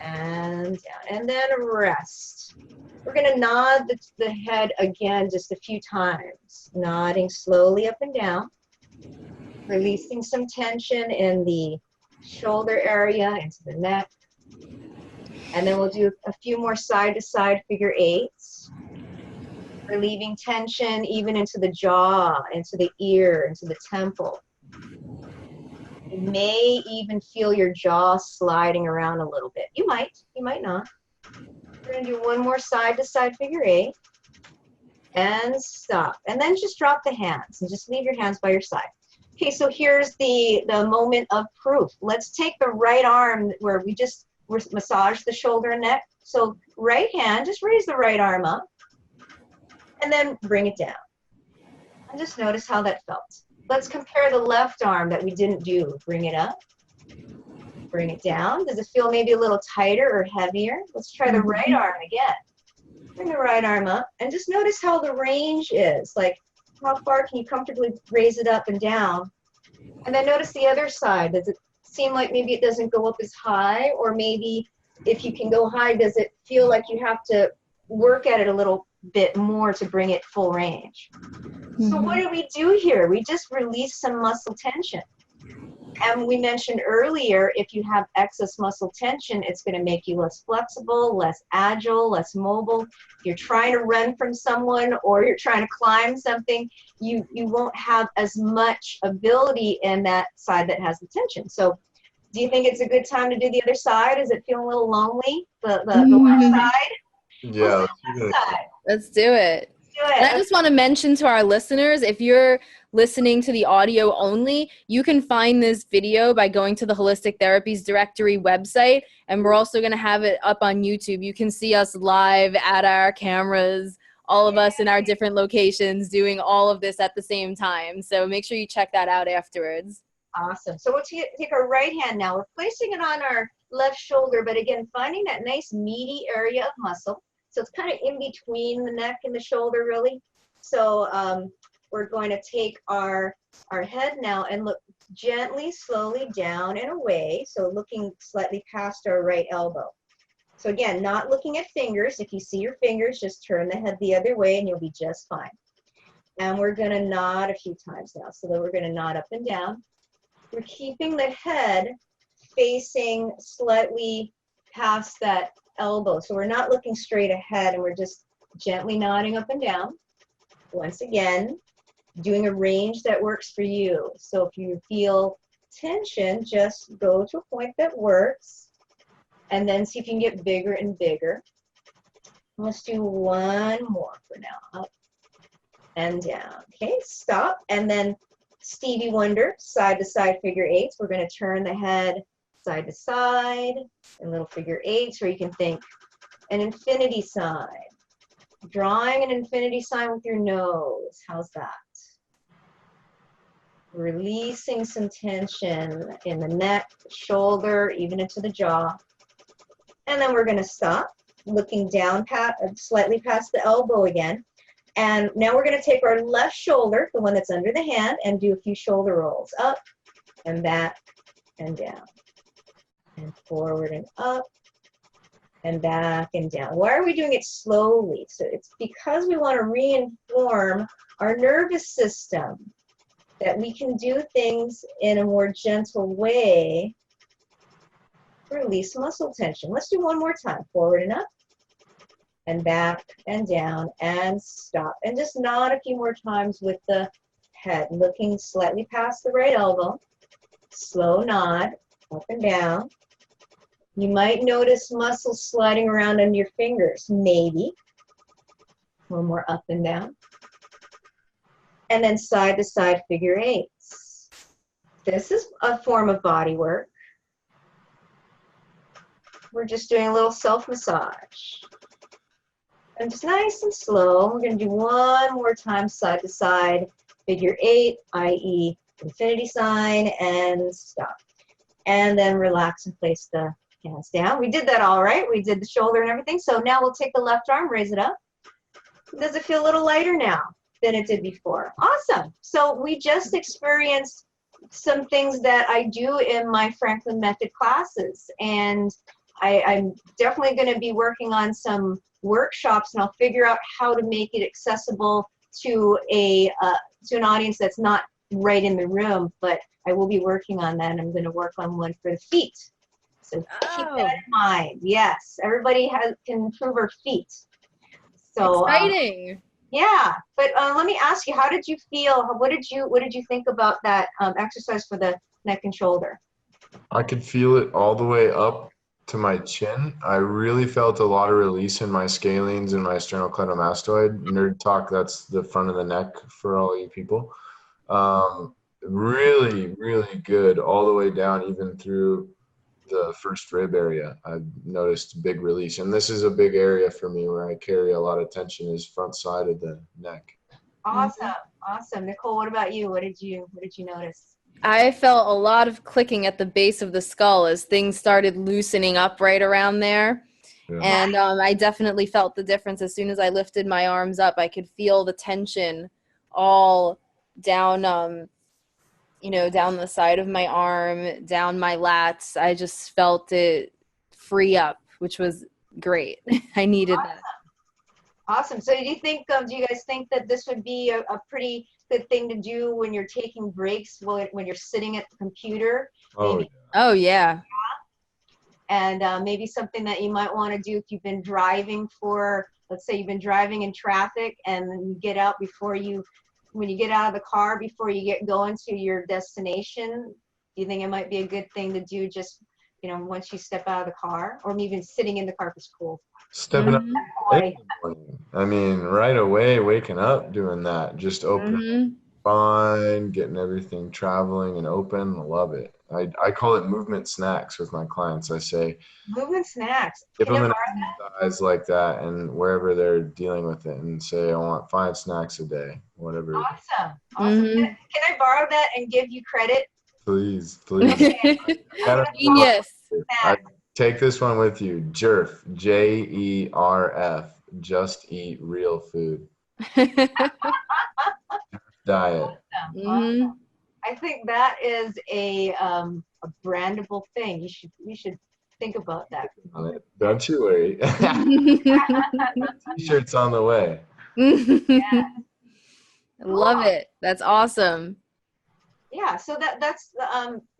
And down, and then rest. We're going to nod the head again just a few times, nodding slowly up and down, releasing some tension in the shoulder area, into the neck. And then we'll do a few more side-to-side figure eights, relieving tension even into the jaw, into the ear, into the temple. You may even feel your jaw sliding around a little bit. You might not. We're going to do one more side-to-side figure eight, and stop. And then just drop the hands, and just leave your hands by your side. Okay, so here's the moment of proof. Let's take the right arm where we just massage the shoulder and neck. So right hand, just raise the right arm up, and then bring it down. And just notice how that felt. Let's compare the left arm that we didn't do. Bring it up, bring it down. Does it feel maybe a little tighter or heavier? Let's try the right arm again. Bring the right arm up, and just notice how the range is. Like, how far can you comfortably raise it up and down? And then notice the other side. Does it seem like maybe it doesn't go up as high? Or maybe if you can go high, does it feel like you have to work at it a little bit more to bring it full range? So what do we do here? We just release some muscle tension. And we mentioned earlier, if you have excess muscle tension, it's going to make you less flexible, less agile, less mobile. If you're trying to run from someone or you're trying to climb something, you won't have as much ability in that side that has the tension. So do you think it's a good time to do the other side? Is it feeling a little lonely, the left side? Yeah. Let's do it. Do it. And I just want to mention to our listeners, if you're listening to the audio only, you can find this video by going to the Holistic Therapies Directory website, and we're also going to have it up on YouTube. You can see us live at our cameras, all of us in our different locations doing all of this at the same time. So make sure you check that out afterwards. Awesome. So we'll take our right hand now. We're placing it on our left shoulder, but again, finding that nice meaty area of muscle. So it's kind of in between the neck and the shoulder, really. So we're going to take our head now and look gently, slowly down and away. So looking slightly past our right elbow. So again, not looking at fingers. If you see your fingers, just turn the head the other way and you'll be just fine. And we're going to nod a few times now. So then we're going to nod up and down. We're keeping the head facing slightly past that elbow. So we're not looking straight ahead, and we're just gently nodding up and down. Once again, doing a range that works for you. So if you feel tension, just go to a point that works, and then see if you can get bigger and bigger. Let's do one more for now. Up and down. Okay, stop. And then Stevie Wonder, side to side figure eights. We're going to turn the head side to side and little figure eights, or you can think an infinity sign. Drawing an infinity sign with your nose. How's that? Releasing some tension in the neck, shoulder, even into the jaw. And then we're going to stop, looking down slightly past the elbow again. And now we're going to take our left shoulder, the one that's under the hand, and do a few shoulder rolls. Up and back and down. And forward and up and back and down. Why are we doing it slowly? So it's because we want to reinform our nervous system that we can do things in a more gentle way to release muscle tension. Let's do one more time. Forward and up and back and down and stop. And just nod a few more times with the head, looking slightly past the right elbow. Slow nod, up and down. You might notice muscles sliding around under your fingers, maybe. One more up and down. And then side to side figure eights. This is a form of body work. We're just doing a little self-massage. And just nice and slow. We're going to do one more time side to side figure eight, i.e. infinity sign, and stop. And then relax and place the Hands down. We did that all right. We did the shoulder and everything. So now we'll take the left arm, raise it up. Does it feel a little lighter now than it did before? Awesome. So we just experienced some things that I do in my Franklin Method classes. And I'm definitely going to be working on some workshops, and I'll figure out how to make it accessible to an audience that's not right in the room, but I will be working on that, and I'm going to work on one for the feet. So keep that in mind. Yes, everybody can improve our feet. So exciting. Yeah, but let me ask you, how did you feel? What did you think about that exercise for the neck and shoulder? I could feel it all the way up to my chin. I really felt a lot of release in my scalenes and my sternocleidomastoid. Nerd talk, that's the front of the neck for all you people. Really, really good all the way down, even through the first rib area. I've noticed big release, and this is a big area for me where I carry a lot of tension, is front side of the neck. Awesome, awesome. Nicole, what about you? What did you notice? I felt a lot of clicking at the base of the skull as things started loosening up right around there. Yeah. And I definitely felt the difference as soon as I lifted my arms up. I could feel the tension all down, down the side of my arm, down my lats. I just felt it free up, which was great. I needed that. Awesome. So do you guys think that this would be a pretty good thing to do when you're taking breaks, when you're sitting at the computer? Oh, yeah. And maybe something that you might want to do if you've been driving let's say you've been driving in traffic, and then you get out when you get out of the car before you get going to your destination. Do you think it might be a good thing to do just, once you step out of the car, or maybe even sitting in the car for school? Stepping up in the morning. I mean, right away, waking up, doing that, just opening spine, getting everything traveling and open. Love it. I call it movement snacks with my clients. I say movement snacks. Give them an exercise like that, and wherever they're dealing with it, and say, I want 5 snacks a day, whatever. Awesome. Can I borrow that and give you credit? Please. Genius. Take this one with you. JERF, JERF, just eat real food. Diet. Awesome. I think that is a brandable thing. You should think about that. Don't you worry. T-shirts on the way. Yeah. Love it. That's awesome. Yeah, so that's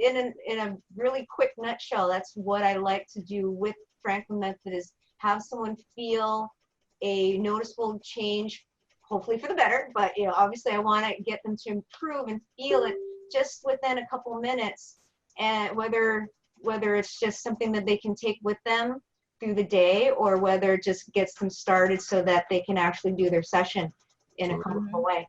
in a really quick nutshell, that's what I like to do with Franklin Method, is have someone feel a noticeable change, hopefully for the better, but obviously I want to get them to improve and feel it just within a couple minutes, and whether it's just something that they can take with them through the day, or whether it just gets them started so that they can actually do their session in a comfortable way.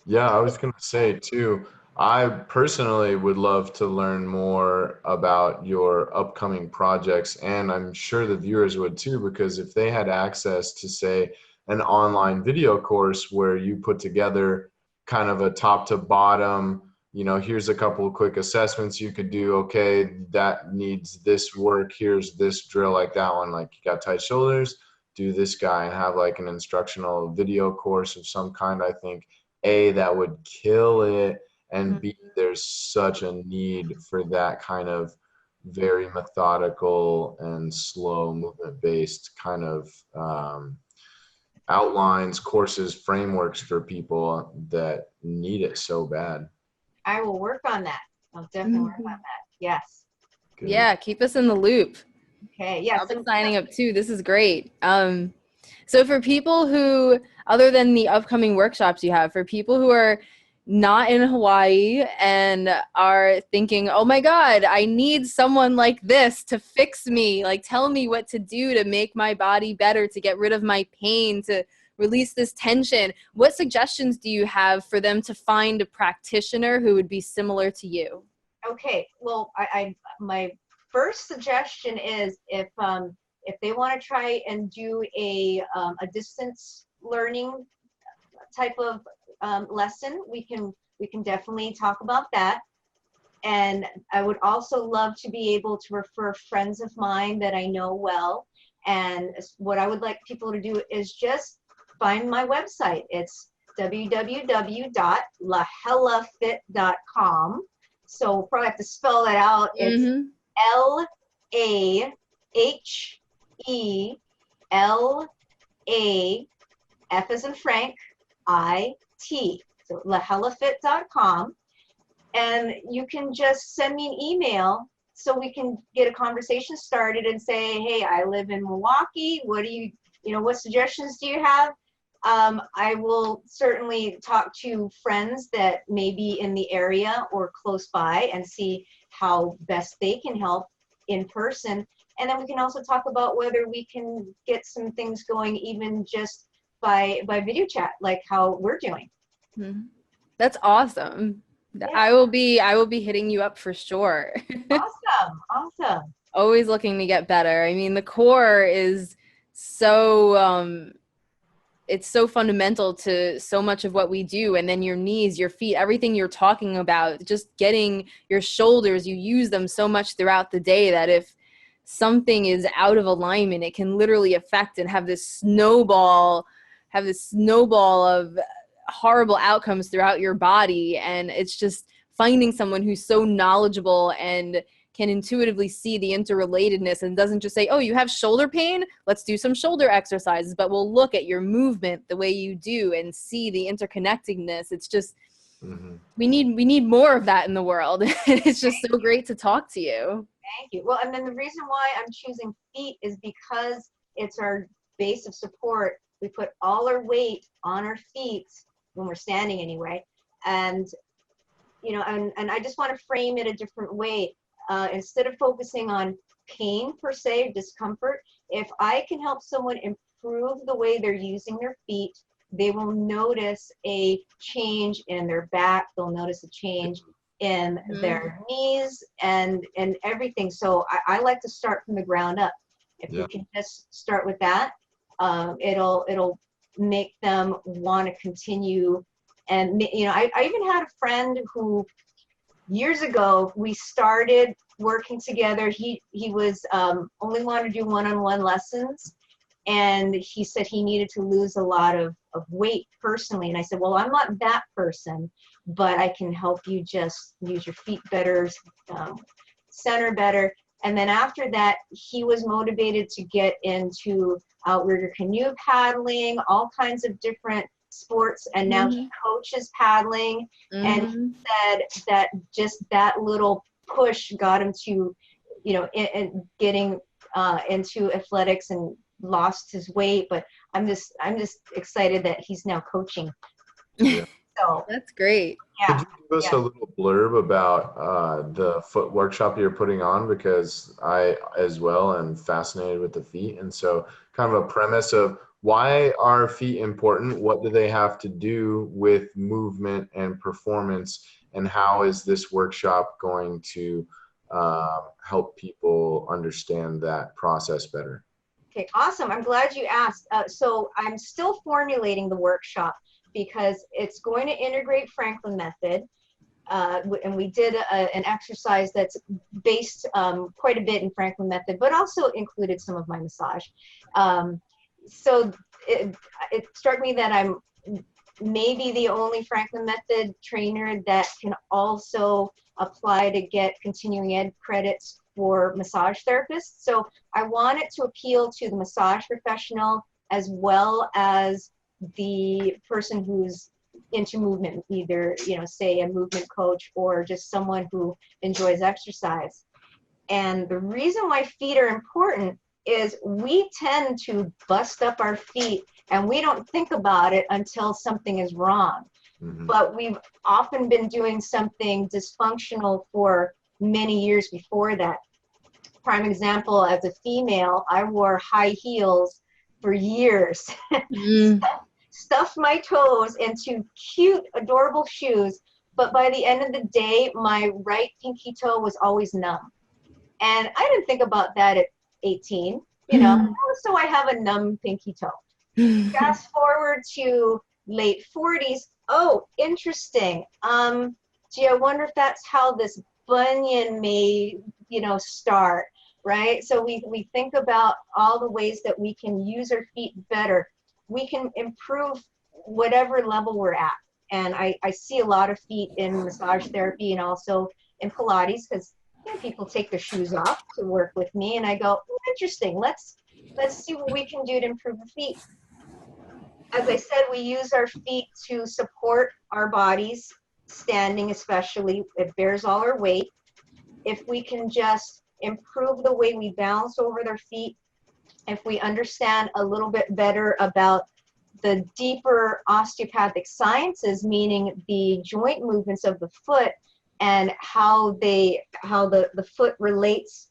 Yeah, I was going to say too, I personally would love to learn more about your upcoming projects, and I'm sure the viewers would too, because if they had access to, say, an online video course where you put together kind of a top to bottom, here's a couple of quick assessments you could do. Okay, that needs this work. Here's this drill, like that one, like you got tight shoulders, do this guy, and have like an instructional video course of some kind. I think that would kill it. And B, there's such a need for that kind of very methodical and slow movement-based kind of outlines, courses, frameworks for people that need it so bad. I will work on that. I'll definitely work on that. Yes. Good. Yeah, keep us in the loop. Okay. Yes. I'll be signing up too. This is great. So for people who, other than the upcoming workshops you have, for people who are not in Hawaii and are thinking, oh my God, I need someone like this to fix me, like tell me what to do to make my body better, to get rid of my pain, to release this tension. What suggestions do you have for them to find a practitioner who would be similar to you? Okay, well, my first suggestion is if they want to try and do a distance learning type of lesson, we can definitely talk about that. And I would also love to be able to refer friends of mine that I know well. And what I would like people to do is just find my website. It's www.lahelafit.com. So we'll probably have to spell that out. It's LAHELA, F as in Frank, IT. So lahelafit.com. And you can just send me an email so we can get a conversation started and say, hey, I live in Milwaukee. What do what suggestions do you have? I will certainly talk to friends that may be in the area or close by and see how best they can help in person. And then we can also talk about whether we can get some things going even just by video chat, like how we're doing. That's awesome. Yeah. I will be hitting you up for sure. Awesome. Always looking to get better. I mean, the core is so it's so fundamental to so much of what we do. And then your knees, your feet, everything you're talking about, just getting your shoulders, you use them so much throughout the day that if something is out of alignment, it can literally affect and have this snowball of horrible outcomes throughout your body. And it's just finding someone who's so knowledgeable and can intuitively see the interrelatedness and doesn't just say, oh, you have shoulder pain, let's do some shoulder exercises, but we'll look at your movement the way you do and see the interconnectedness. It's just we need more of that in the world. It's just so great to talk to you. Thank you. Well, and then the reason why I'm choosing feet is because it's our base of support. We put all our weight on our feet when we're standing anyway. And, and I just want to frame it a different way. Instead of focusing on pain per se, discomfort, if I can help someone improve the way they're using their feet, they will notice a change in their back. They'll notice a change in their knees and everything. So I like to start from the ground up. If we can just start with that, it'll make them want to continue. And I even had a friend who years ago we started working together. He was only wanted to do one-on-one lessons, and he said he needed to lose a lot of weight personally. And I said, well, I'm not that person, but I can help you just use your feet better, center better. And then after that, he was motivated to get into outrigger canoe paddling, all kinds of different sports. And now he coaches paddling. And he said that just that little push got him to, getting into athletics and lost his weight. But I'm just excited that he's now coaching. Yeah. So that's great. Yeah. Could you give us a little blurb about the foot workshop you're putting on? Because I, as well, am fascinated with the feet. And so kind of a premise of why are feet important? What do they have to do with movement and performance? And how is this workshop going to help people understand that process better? Okay, awesome. I'm glad you asked. So I'm still formulating the workshop because it's going to integrate Franklin method. And we did an exercise that's based quite a bit in Franklin method, but also included some of my massage. So it struck me that I'm maybe the only Franklin method trainer that can also apply to get continuing ed credits for massage therapists. So I want it to appeal to the massage professional as well as the person who's into movement, either, say a movement coach or just someone who enjoys exercise. And the reason why feet are important is we tend to bust up our feet and we don't think about it until something is wrong. But we've often been doing something dysfunctional for many years before that. Prime example, as a female, I wore high heels for years. Stuffed my toes into cute, adorable shoes, but by the end of the day, my right pinky toe was always numb. And I didn't think about that at 18, so I have a numb pinky toe. Fast forward to late 40s. Oh, interesting. Gee, I wonder if that's how this bunion may, start, right? So we think about all the ways that we can use our feet better. We can improve whatever level we're at. And I see a lot of feet in massage therapy and also in Pilates, because people take their shoes off to work with me, and I go, interesting, let's see what we can do to improve the feet. As I said, we use our feet to support our bodies, standing especially. It bears all our weight. If we can just improve the way we balance over their feet, if we understand a little bit better about the deeper osteopathic sciences, meaning the joint movements of the foot and how the foot relates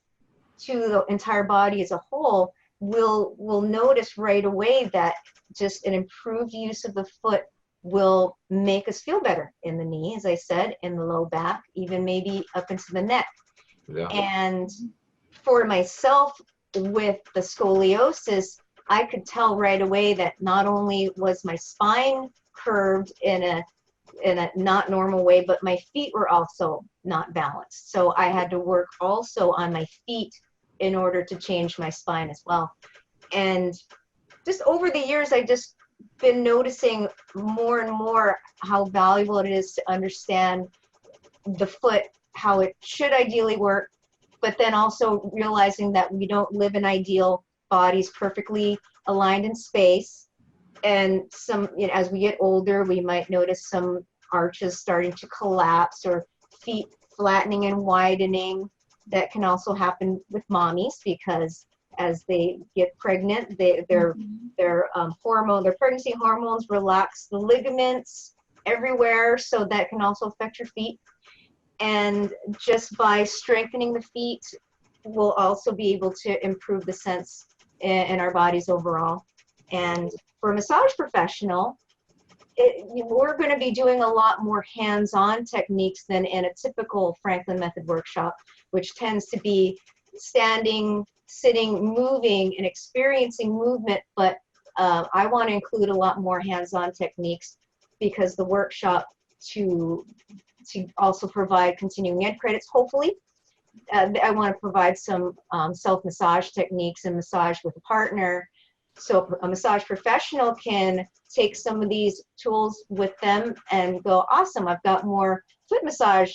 to the entire body as a whole, we'll notice right away that just an improved use of the foot will make us feel better in the knee, as I said, in the low back, even maybe up into the neck. Yeah. And for myself, with the scoliosis, I could tell right away that not only was my spine curved in a not normal way, but my feet were also not balanced. So I had to work also on my feet in order to change my spine as well. And just over the years, I just been noticing more and more how valuable it is to understand the foot, how it should ideally work, but then also realizing that we don't live in ideal bodies perfectly aligned in space. And some, as we get older, we might notice some arches starting to collapse or feet flattening and widening. That can also happen with mommies, because as they get pregnant, their pregnancy hormones relax the ligaments everywhere, so that can also affect your feet. And just by strengthening the feet, we'll also be able to improve the sense in our bodies overall. And for a massage professional, we're going to be doing a lot more hands-on techniques than in a typical Franklin Method workshop, which tends to be standing, sitting, moving, and experiencing movement. But I want to include a lot more hands-on techniques, because the workshop to also provide continuing ed credits, hopefully. I want to provide some self-massage techniques and massage with a partner. So a massage professional can take some of these tools with them and go, awesome, I've got more foot massage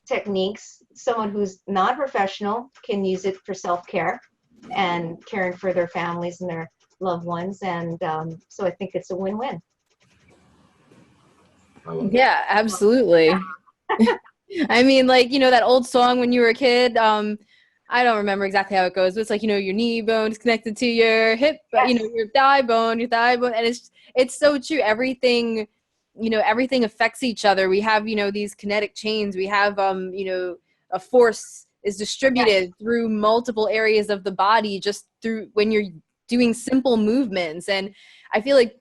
techniques. Someone who's non-professional can use it for self-care and caring for their families and their loved ones. And so I think it's a win-win. Yeah, absolutely. I mean, like, that old song when you were a kid, I don't remember exactly how it goes, but it's like, your knee bone is connected to your hip, Yes. Your thigh bone, and it's so true. Everything, everything affects each other. We have, these kinetic chains. We have, a force is distributed through multiple areas of the body, just through when you're doing simple movements. And I feel like,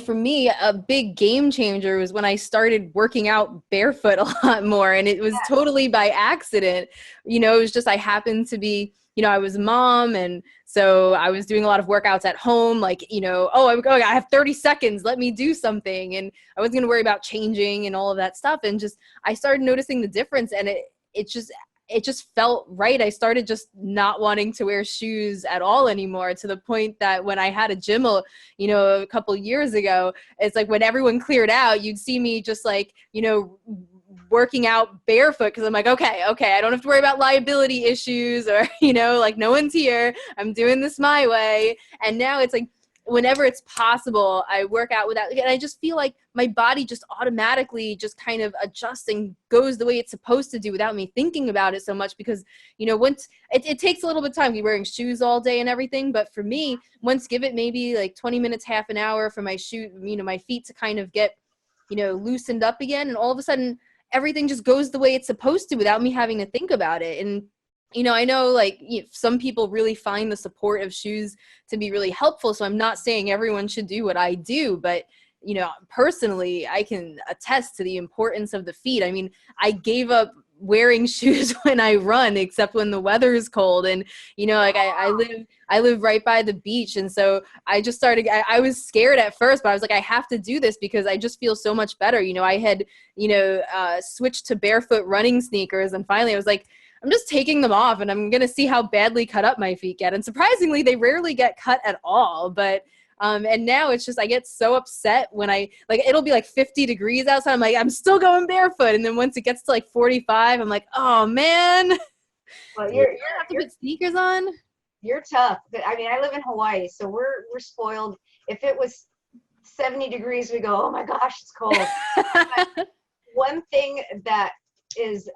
for me, a big game changer was when I started working out barefoot a lot more. And it was totally by accident. It was just, I happened to be, I was a mom. And so I was doing a lot of workouts at home, like, I have 30 seconds, let me do something. And I wasn't going to worry about changing and all of that stuff. And just, I started noticing the difference, and it just felt right. I started just not wanting to wear shoes at all anymore, to the point that when I had a gym, a couple years ago, it's like when everyone cleared out, you'd see me just like, working out barefoot, because I'm like, okay, I don't have to worry about liability issues, or, like no one's here. I'm doing this my way. And now it's like, whenever it's possible, I work out without, and I just feel like my body just automatically just kind of adjusts and goes the way it's supposed to do without me thinking about it so much. Because, once it takes a little bit of time, you're wearing shoes all day and everything. But for me, once give it maybe like 20 minutes, half an hour for my my feet to kind of get, loosened up again. And all of a sudden, everything just goes the way it's supposed to without me having to think about it. And I know, like, some people really find the support of shoes to be really helpful. So I'm not saying everyone should do what I do, but, personally, I can attest to the importance of the feet. I mean, I gave up wearing shoes when I run, except when the weather is cold. And, you know, like I live right by the beach. And so I just started, I was scared at first, but I was like, I have to do this because I just feel so much better. You know, I had, switched to barefoot running sneakers. And finally I was like, I'm just taking them off and I'm going to see how badly cut up my feet get. And surprisingly, they rarely get cut at all. But and now it's just, I get so upset when it'll be like 50 degrees outside. I'm like, I'm still going barefoot. And then once it gets to like 45, I'm like, oh man. Well, You have to put sneakers on. You're tough. I mean, I live in Hawaii, so we're spoiled. If it was 70 degrees, we go, oh my gosh, it's cold. But one thing that is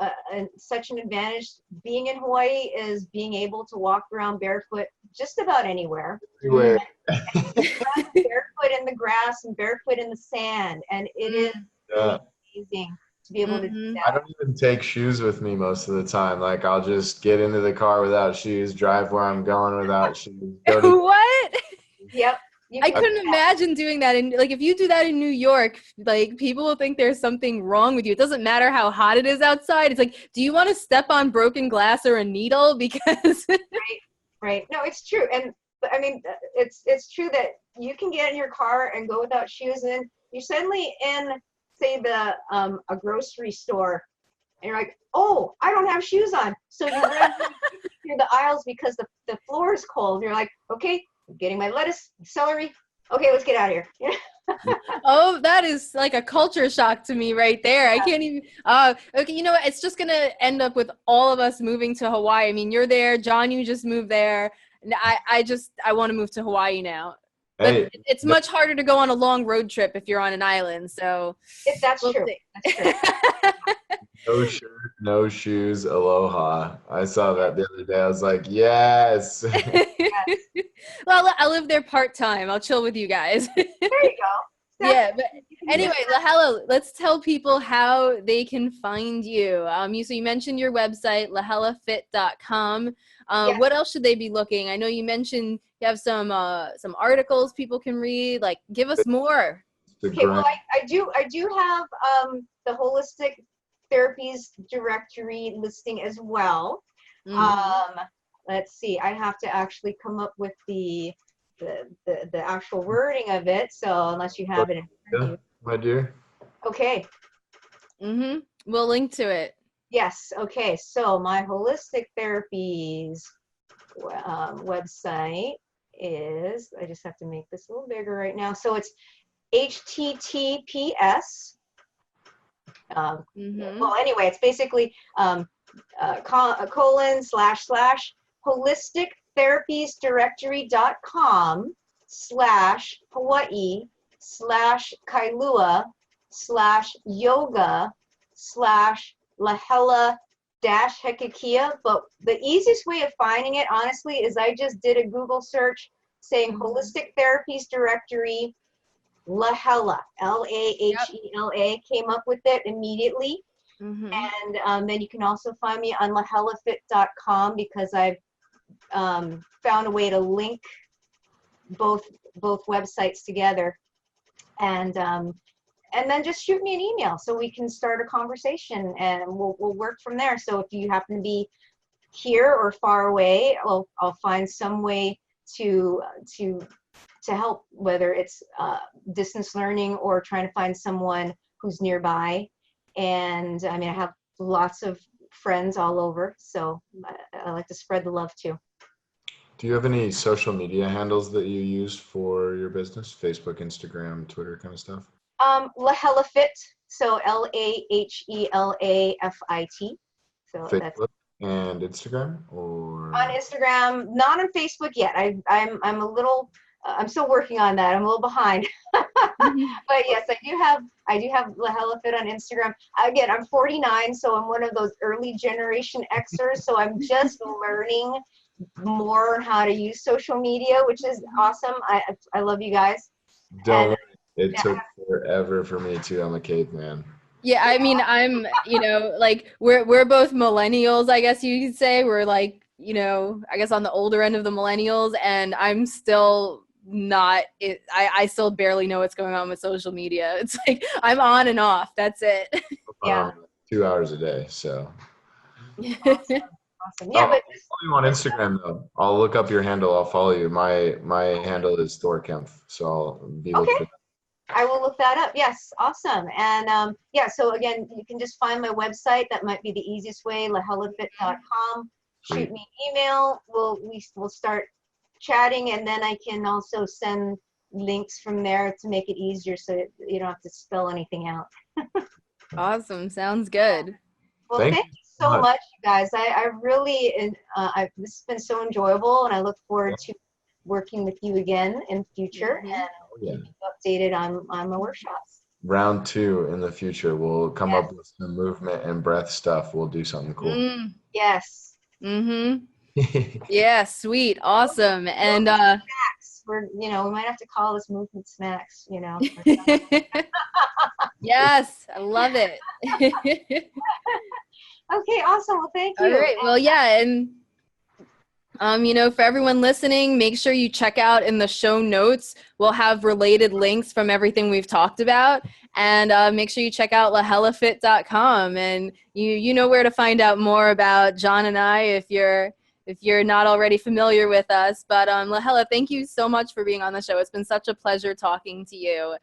such an advantage being in Hawaii is being able to walk around barefoot just about anywhere. Everywhere. And barefoot in the grass and barefoot in the sand, and it is amazing to be able to do that. I don't even take shoes with me most of the time. Like, I'll just get into the car without shoes, drive where I'm going without shoes. What? Yep. I couldn't imagine doing that. And like, if you do that in New York, like, people will think there's something wrong with you. It doesn't matter how hot it is outside. It's like, do you want to step on broken glass or a needle? Because right. No, it's true. And I mean, it's true that you can get in your car and go without shoes, and then you're suddenly in, say, a grocery store, and you're like, oh, I don't have shoes on. So you run through the aisles because the floor is cold. You're like, okay, I'm getting my lettuce, celery. Okay, let's get out of here. Oh, that is like a culture shock to me right there. I can't even, okay, you know what? It's just going to end up with all of us moving to Hawaii. I mean, you're there, John, you just moved there. I want to move to Hawaii now. But Hey, it's much harder to go on a long road trip if you're on an island. So That's true. That's true. no shirt, no shoes, aloha. I saw that the other day. I was like, yes. Well, I live there part-time. I'll chill with you guys. There you go. Yeah, but anyway, Lahela, let's tell people how they can find you. So you mentioned your website, lahelafit.com. Yes. What else should they be looking? I know you mentioned you have some articles people can read. Like, give us more. Okay, well, I do have the Holistic Therapies Directory listing as well. Mm-hmm. Let's see, I have to actually come up with the actual wording of it. So unless you have it in front of you. My dear. Okay. Mm-hmm. We'll link to it. Yes. Okay. So my Holistic Therapies website is, I just have to make this a little bigger right now. So it's HTTPS. Well, anyway, it's basically holistictherapiesdirectory.com/Hawaii/Kailua/Lahela-Hekekia. But the easiest way of finding it, honestly, is I just did a Google search saying Holistic Therapies Directory Lahela, Lahela, came up with it immediately. And then you can also find me on lahelafit.com because I've found a way to link both websites together. And then just shoot me an email so we can start a conversation and we'll work from there. So if you happen to be here or far away, I'll find some way to help, whether it's distance learning or trying to find someone who's nearby. And I mean, I have lots of friends all over, so I like to spread the love too. Do you have any social media handles that you use for your business? Facebook, Instagram, Twitter kind of stuff? Lahela Fit, so LAHELAFIT. So Facebook that's and Instagram, or on Instagram, not on Facebook yet. I'm a little I'm still working on that. I'm a little behind. But yes, I do have Lahela Fit on Instagram. Again, I'm 49, so I'm one of those early generation Xers, so I'm just learning more how to use social media, which is awesome. I love you guys. Don't worry. It took forever for me too. I'm a caveman. Yeah, I mean, I'm, like we're both millennials, I guess you could say. We're like, I guess on the older end of the millennials, and I'm still not it. I still barely know what's going on with social media. It's like I'm on and off. That's it. Yeah. 2 hours a day. So Awesome. Yeah, but Follow you on Instagram though. I'll look up your handle. I'll follow you. My handle is Thor Kempf, so I'll be looking okay. for I will look that up. Yes, awesome. And yeah, so again, you can just find my website. That might be the easiest way, lahelafit.com. Shoot me an email. We'll start chatting, and then I can also send links from there to make it easier so you don't have to spell anything out. Awesome. Sounds good. Well, Thank thank you you so much, you guys. I really, this has been so enjoyable, and I look forward to working with you again in the future and keeping you updated on my workshops. Round 2 in the future, we'll come up with some movement and breath stuff. We'll do something cool. Yes. Mm-hmm. Yeah, sweet. Awesome. And snacks. We might have to call this movement snacks, yes, I love it. Okay, awesome. Well, thank you. All right. Well, yeah, and for everyone listening, make sure you check out in the show notes. We'll have related links from everything we've talked about. And make sure you check out lahelafit.com. And you know where to find out more about John and I if you're not already familiar with us. But Lahela, thank you so much for being on the show. It's been such a pleasure talking to you.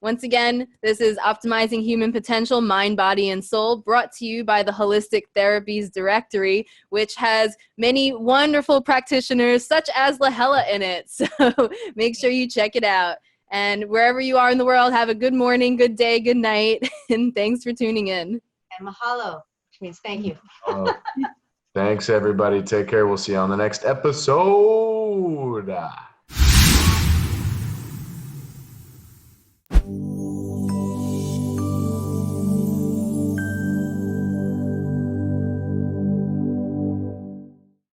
Once again, this is Optimizing Human Potential, Mind, Body, and Soul, brought to you by the Holistic Therapies Directory, which has many wonderful practitioners such as Lahela in it. So make sure you check it out. And wherever you are in the world, have a good morning, good day, good night, and thanks for tuning in. And mahalo, which means thank you. Thanks, everybody. Take care. We'll see you on the next episode.